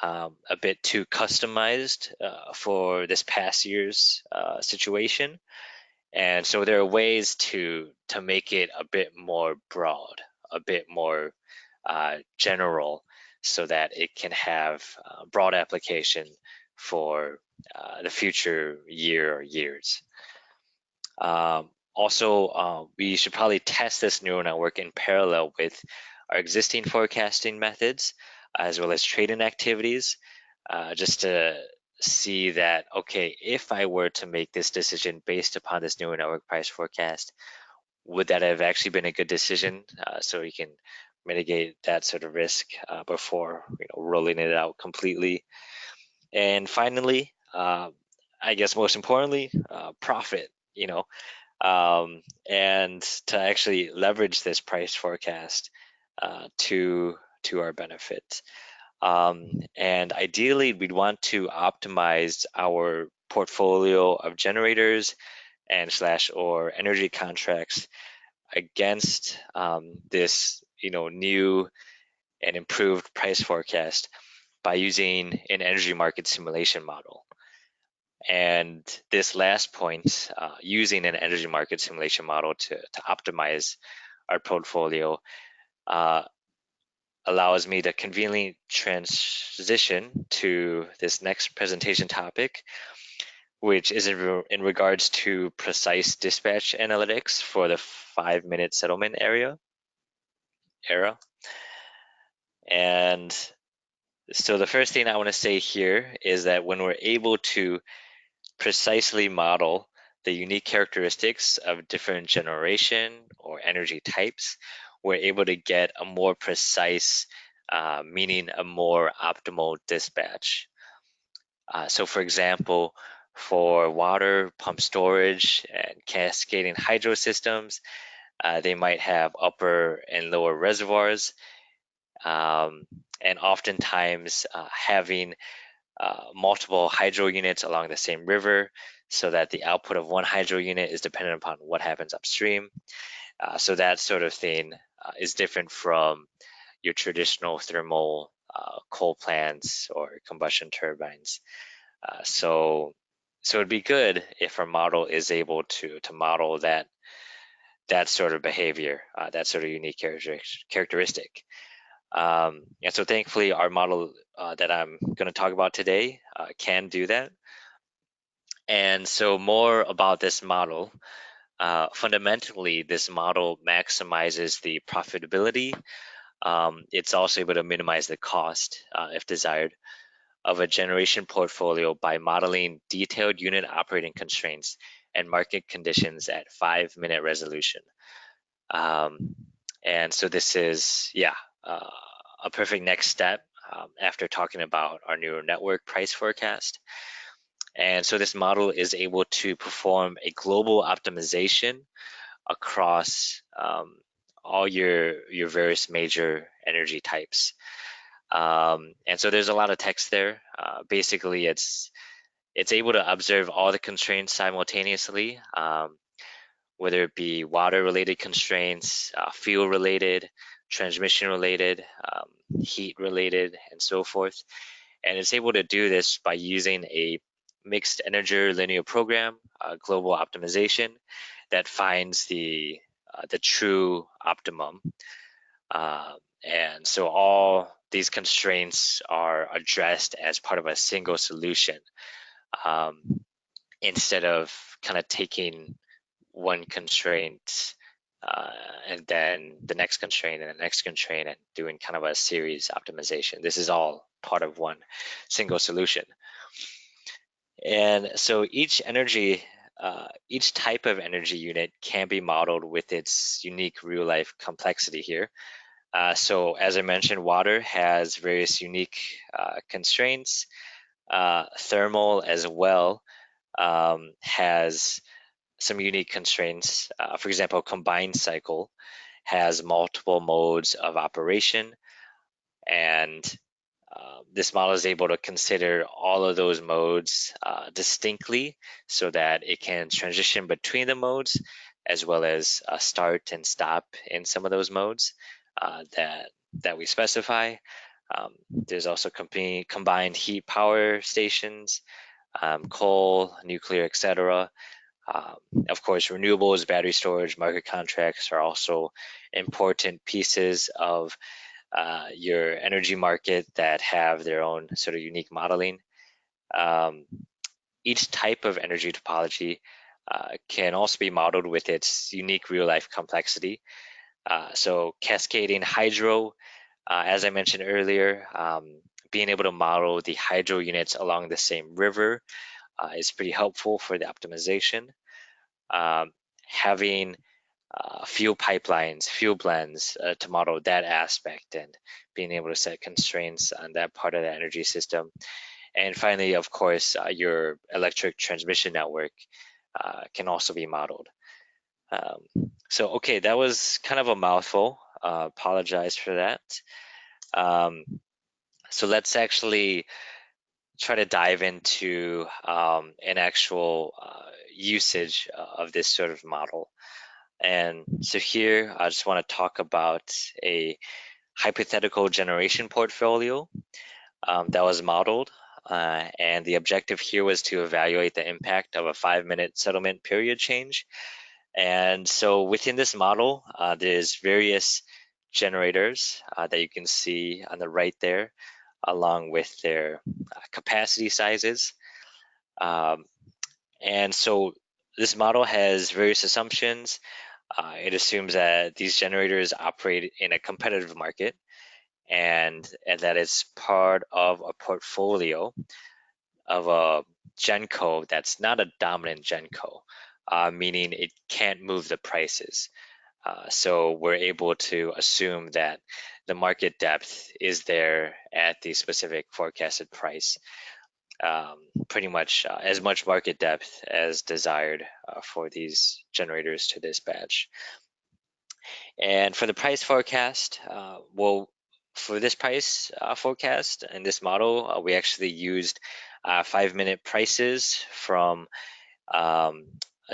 a bit too customized for this past year's situation. And so there are ways to make it a bit more broad, a bit more general, so that it can have broad application for the future year or years. Also, we should probably test this neural network in parallel with our existing forecasting methods, as well as trading activities, just to see that, okay, if I were to make this decision based upon this neural network price forecast, would that have actually been a good decision? So you can mitigate that sort of risk before rolling it out completely. And finally, I guess most importantly, profit. And to actually leverage this price forecast to our benefit. And ideally, we'd want to optimize our portfolio of generators and /or energy contracts against this new and improved price forecast by using an energy market simulation model. And this last point, using an energy market simulation model to optimize our portfolio, allows me to conveniently transition to this next presentation topic, which is in regards to precise dispatch analytics for the 5-minute settlement era. And so the first thing I want to say here is that when we're able to precisely model the unique characteristics of different generation or energy types, we're able to get a more precise, meaning a more optimal dispatch. So for example, for water, pump storage, and cascading hydro systems, they might have upper and lower reservoirs, and oftentimes having multiple hydro units along the same river, so that the output of one hydro unit is dependent upon what happens upstream. So that sort of thing is different from your traditional thermal coal plants or combustion turbines. So it'd be good if our model is able to model that sort of behavior, that sort of unique characteristic. And so thankfully, our model that I'm going to talk about today can do that. And so more about this model. Fundamentally, this model maximizes the profitability. It's also able to minimize the cost, if desired, of a generation portfolio by modeling detailed unit operating constraints and market conditions at 5-minute resolution. And so this is, a perfect next step after talking about our neural network price forecast. And so this model is able to perform a global optimization across all your various major energy types. And so there's a lot of text there. Basically, it's able to observe all the constraints simultaneously, whether it be water-related constraints, fuel-related, transmission-related, heat-related, and so forth. And it's able to do this by using a mixed integer linear program, global optimization, that finds the true optimum. And so all these constraints are addressed as part of a single solution, instead of kind of taking one constraint and then the next constraint and the next constraint and doing kind of a series optimization. This is all part of one single solution. And so each type of energy unit can be modeled with its unique real-life complexity here. So as I mentioned, water has various unique constraints. Thermal as well has some unique constraints. For example, combined cycle has multiple modes of operation, and this model is able to consider all of those modes distinctly so that it can transition between the modes, as well as start and stop in some of those modes that we specify. There's also combined heat power stations, coal, nuclear, etc. Of course, renewables, battery storage, market contracts are also important pieces of your energy market that have their own sort of unique modeling. Each type of energy topology can also be modeled with its unique real-life complexity. So cascading hydro, as I mentioned earlier, being able to model the hydro units along the same river is pretty helpful for the optimization. Having fuel pipelines, fuel blends to model that aspect, and being able to set constraints on that part of the energy system. And finally, of course, your electric transmission network can also be modeled. Okay, that was kind of a mouthful. Apologize for that. So let's actually try to dive into an actual usage of this sort of model. And so here, I just want to talk about a hypothetical generation portfolio that was modeled. And the objective here was to evaluate the impact of a 5-minute settlement period change. And so within this model, there's various generators that you can see on the right there, along with their capacity sizes. And so this model has various assumptions. It assumes that these generators operate in a competitive market, and that it's part of a portfolio of a genco that's not a dominant genco, meaning it can't move the prices. So we're able to assume that the market depth is there at the specific forecasted price. Pretty much as much market depth as desired for these generators to dispatch. And for the price forecast, well, for this price forecast and this model, we actually used 5-minute prices from a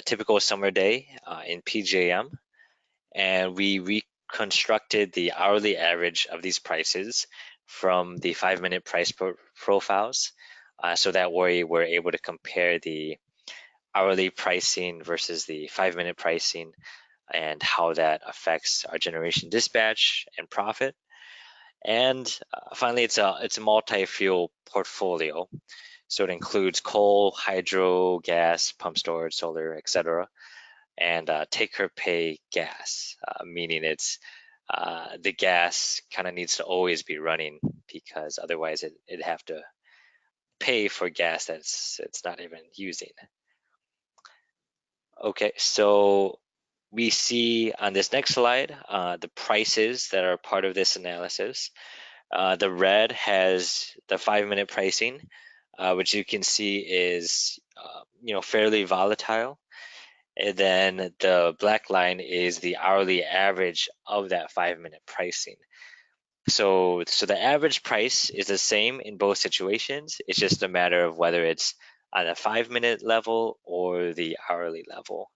typical summer day in PJM, and we reconstructed the hourly average of these prices from the 5-minute price profiles, so that way we're able to compare the hourly pricing versus the 5-minute pricing and how that affects our generation dispatch and profit. And finally, it's a multi-fuel portfolio. So it includes coal, hydro, gas, pump storage, solar, etc. And take-or-pay gas, meaning it's the gas kind of needs to always be running, because otherwise it'd have to pay for gas that's it's not even using. Okay, so we see on this next slide the prices that are part of this analysis. The red has the 5-minute pricing, which you can see is fairly volatile. And then the black line is the hourly average of that 5-minute pricing. So the average price is the same in both situations. It's just a matter of whether it's on a 5-minute level or the hourly level.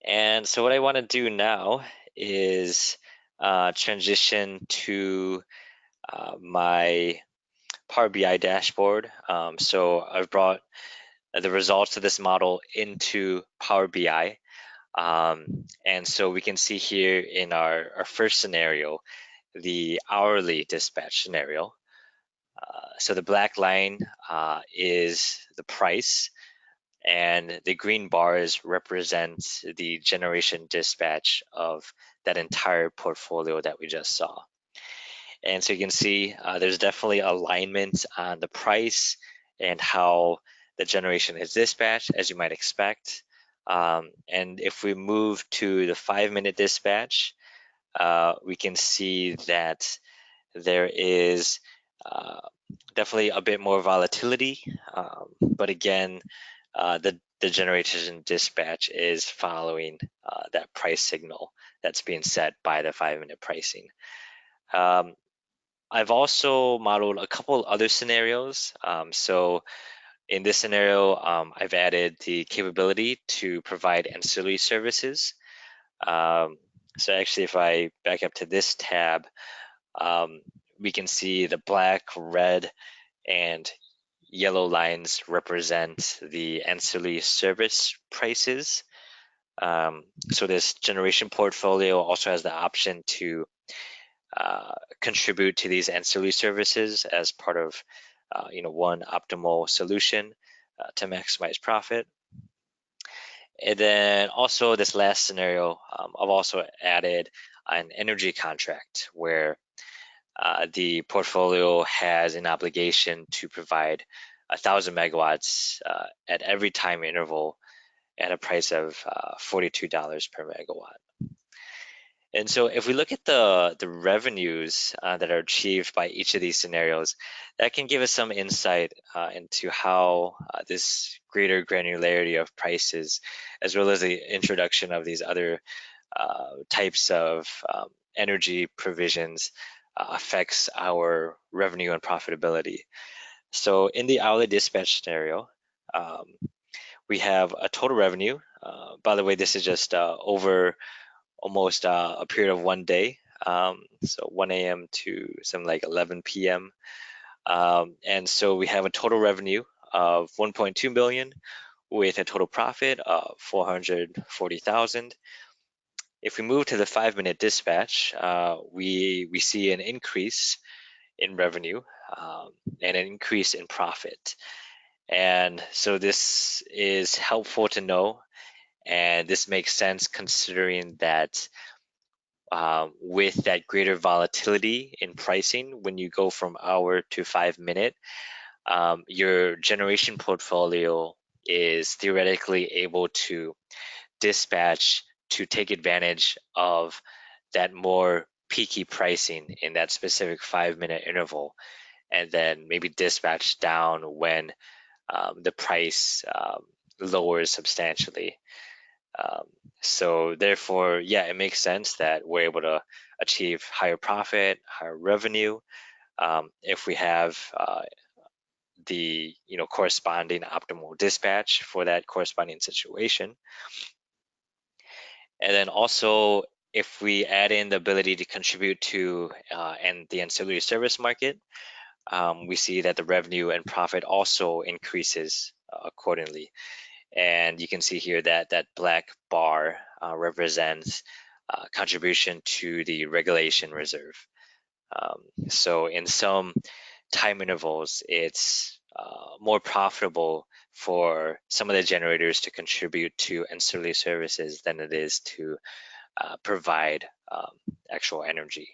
And so what I want to do now is transition to my Power BI dashboard. So I've brought the results of this model into Power BI. And so we can see here in our first scenario, the hourly dispatch scenario. So the black line is the price, and the green bars represent the generation dispatch of that entire portfolio that we just saw. And so you can see there's definitely alignment on the price and how the generation is dispatched, as you might expect. And if we move to the 5-minute dispatch, we can see that there is definitely a bit more volatility, but again, the generation dispatch is following that price signal that's being set by the 5-minute pricing. I've also modeled a couple other scenarios. So in this scenario, I've added the capability to provide ancillary services. So actually, if I back up to this tab, we can see the black, red, and yellow lines represent the ancillary service prices. So this generation portfolio also has the option to contribute to these ancillary services as part of one optimal solution to maximize profit. And then also this last scenario, I've also added an energy contract where the portfolio has an obligation to provide 1,000 megawatts at every time interval at a price of $42 per megawatt. And so if we look at the revenues that are achieved by each of these scenarios, that can give us some insight into how this greater granularity of prices, as well as the introduction of these other types of energy provisions, affects our revenue and profitability. So in the hourly dispatch scenario, we have a total revenue. By the way, this is just over almost a period of 1 day, so 1 a.m. to something like 11 p.m. And so we have a total revenue of 1.2 million with a total profit of 440,000. If we move to the 5-minute dispatch, we see an increase in revenue and an increase in profit. And so this is helpful to know, and this makes sense considering that with that greater volatility in pricing, when you go from hour to 5-minute, your generation portfolio is theoretically able to dispatch to take advantage of that more peaky pricing in that specific 5-minute interval, and then maybe dispatch down when the price lowers substantially. So therefore, yeah, it makes sense that we're able to achieve higher profit, higher revenue, if we have the corresponding optimal dispatch for that corresponding situation. And then also, if we add in the ability to contribute to and the ancillary service market, we see that the revenue and profit also increases accordingly. And you can see here that that black bar represents contribution to the regulation reserve. So in some time intervals, it's more profitable for some of the generators to contribute to ancillary services than it is to provide actual energy.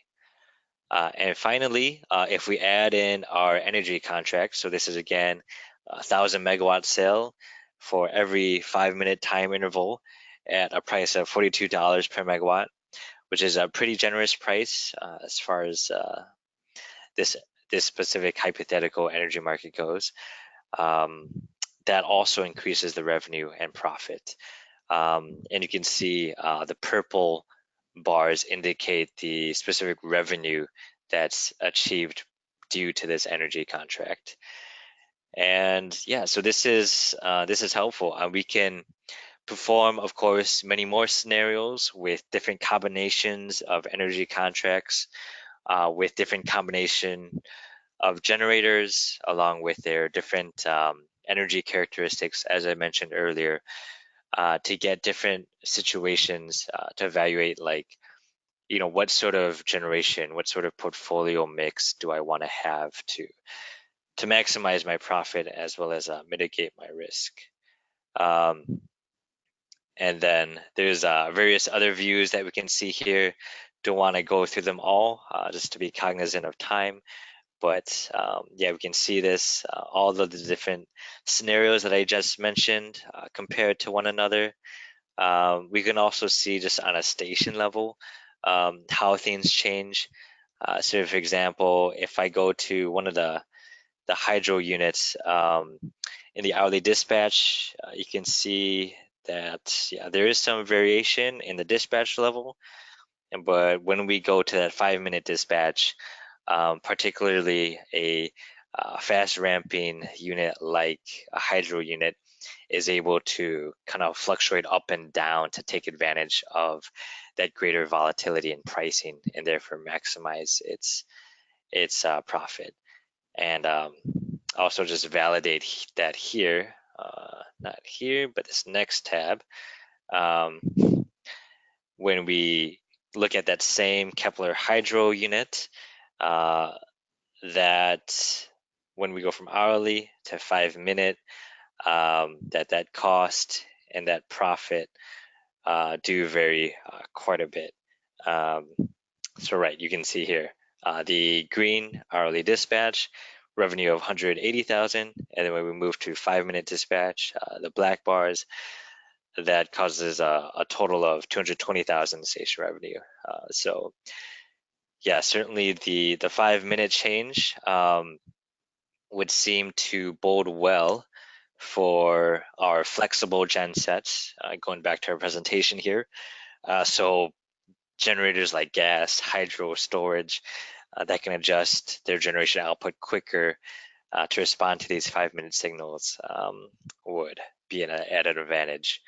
And finally, if we add in our energy contract, so this is again 1,000 megawatt sale for every 5-minute time interval at a price of $42 per megawatt, which is a pretty generous price as far as this specific hypothetical energy market goes. That also increases the revenue and profit. And you can see the purple bars indicate the specific revenue that's achieved due to this energy contract. And yeah, so this is helpful. We can perform, of course, many more scenarios with different combinations of energy contracts, with different combination of generators, along with their different energy characteristics, as I mentioned earlier, to get different situations to evaluate, like, what sort of generation, what sort of portfolio mix do I want to have to maximize my profit as well as mitigate my risk. And then there's various other views that we can see here. Don't want to go through them all, just to be cognizant of time. But yeah, we can see this, all of the different scenarios that I just mentioned compared to one another. We can also see just on a station level how things change. So for example, if I go to one of the hydro units in the hourly dispatch, you can see that there is some variation in the dispatch level. But when we go to that 5-minute dispatch, particularly a fast ramping unit like a hydro unit is able to kind of fluctuate up and down to take advantage of that greater volatility in pricing and therefore maximize its profit. And also just validate that here, not here, but this next tab, when we look at that same Kepler hydro unit, that when we go from hourly to 5-minute, that cost and that profit do vary quite a bit. So right, you can see here the green hourly dispatch revenue of 180,000, and then when we move to 5-minute dispatch, the black bars, that causes a total of 220,000 station revenue. So yeah, certainly the 5-minute change would seem to bode well for our flexible gen sets, going back to our presentation here. So generators like gas, hydro, storage, that can adjust their generation output quicker to respond to these 5-minute signals would be an added advantage.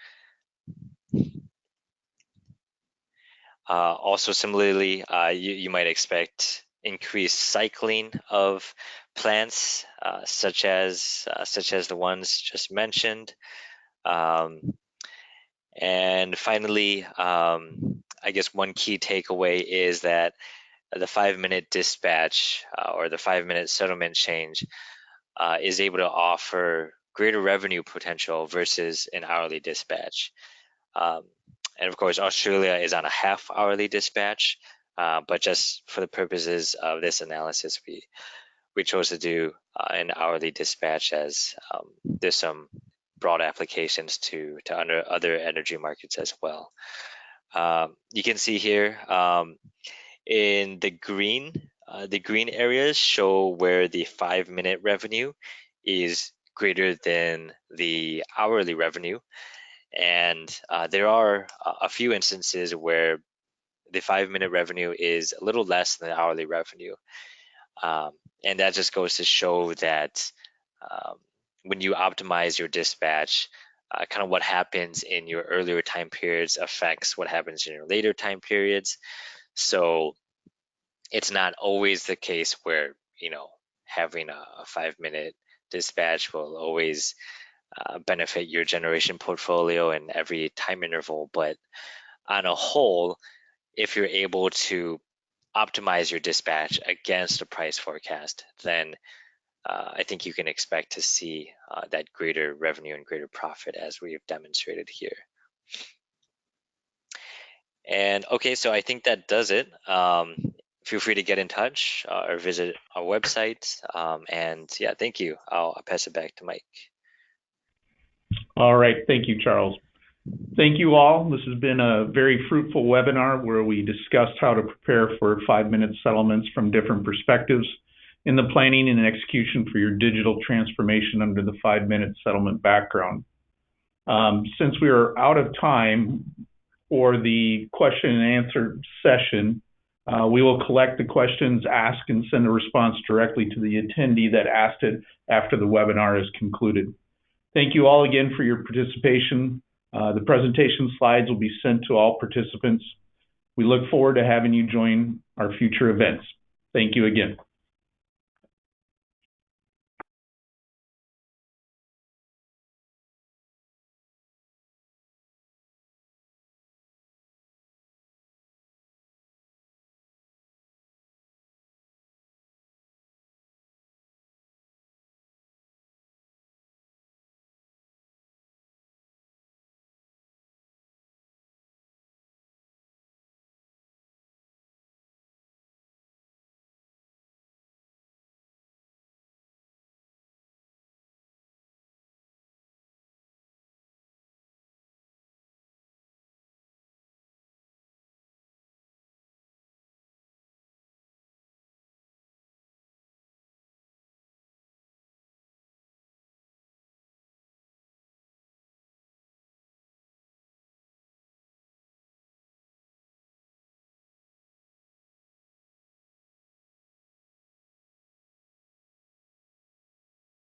Also similarly, you might expect increased cycling of plants, such as the ones just mentioned. And finally, I guess one key takeaway is that the 5-minute dispatch or the 5-minute settlement change is able to offer greater revenue potential versus an hourly dispatch. And of course, Australia is on a half hourly dispatch, but just for the purposes of this analysis, we chose to do an hourly dispatch, as there's some broad applications to other energy markets as well. You can see here in the green areas show where the 5-minute revenue is greater than the hourly revenue. And there are a few instances where the 5-minute revenue is a little less than the hourly revenue. And that just goes to show that when you optimize your dispatch, kind of what happens in your earlier time periods affects what happens in your later time periods. So it's not always the case where, having a 5-minute dispatch will always benefit your generation portfolio in every time interval. But on a whole, if you're able to optimize your dispatch against a price forecast, then I think you can expect to see that greater revenue and greater profit as we've demonstrated here. And okay, so I think that does it. Feel free to get in touch or visit our website. And yeah, thank you. I'll pass it back to Mike. All right, thank you, Charles. Thank you all. This has been a very fruitful webinar where we discussed how to prepare for 5-minute settlements from different perspectives in the planning and execution for your digital transformation under the 5-minute settlement background. Since we are out of time for the question and answer session, we will collect the questions asked and send a response directly to the attendee that asked it after the webinar is concluded. Thank you all again for your participation. The presentation slides will be sent to all participants. We look forward to having you join our future events. Thank you again.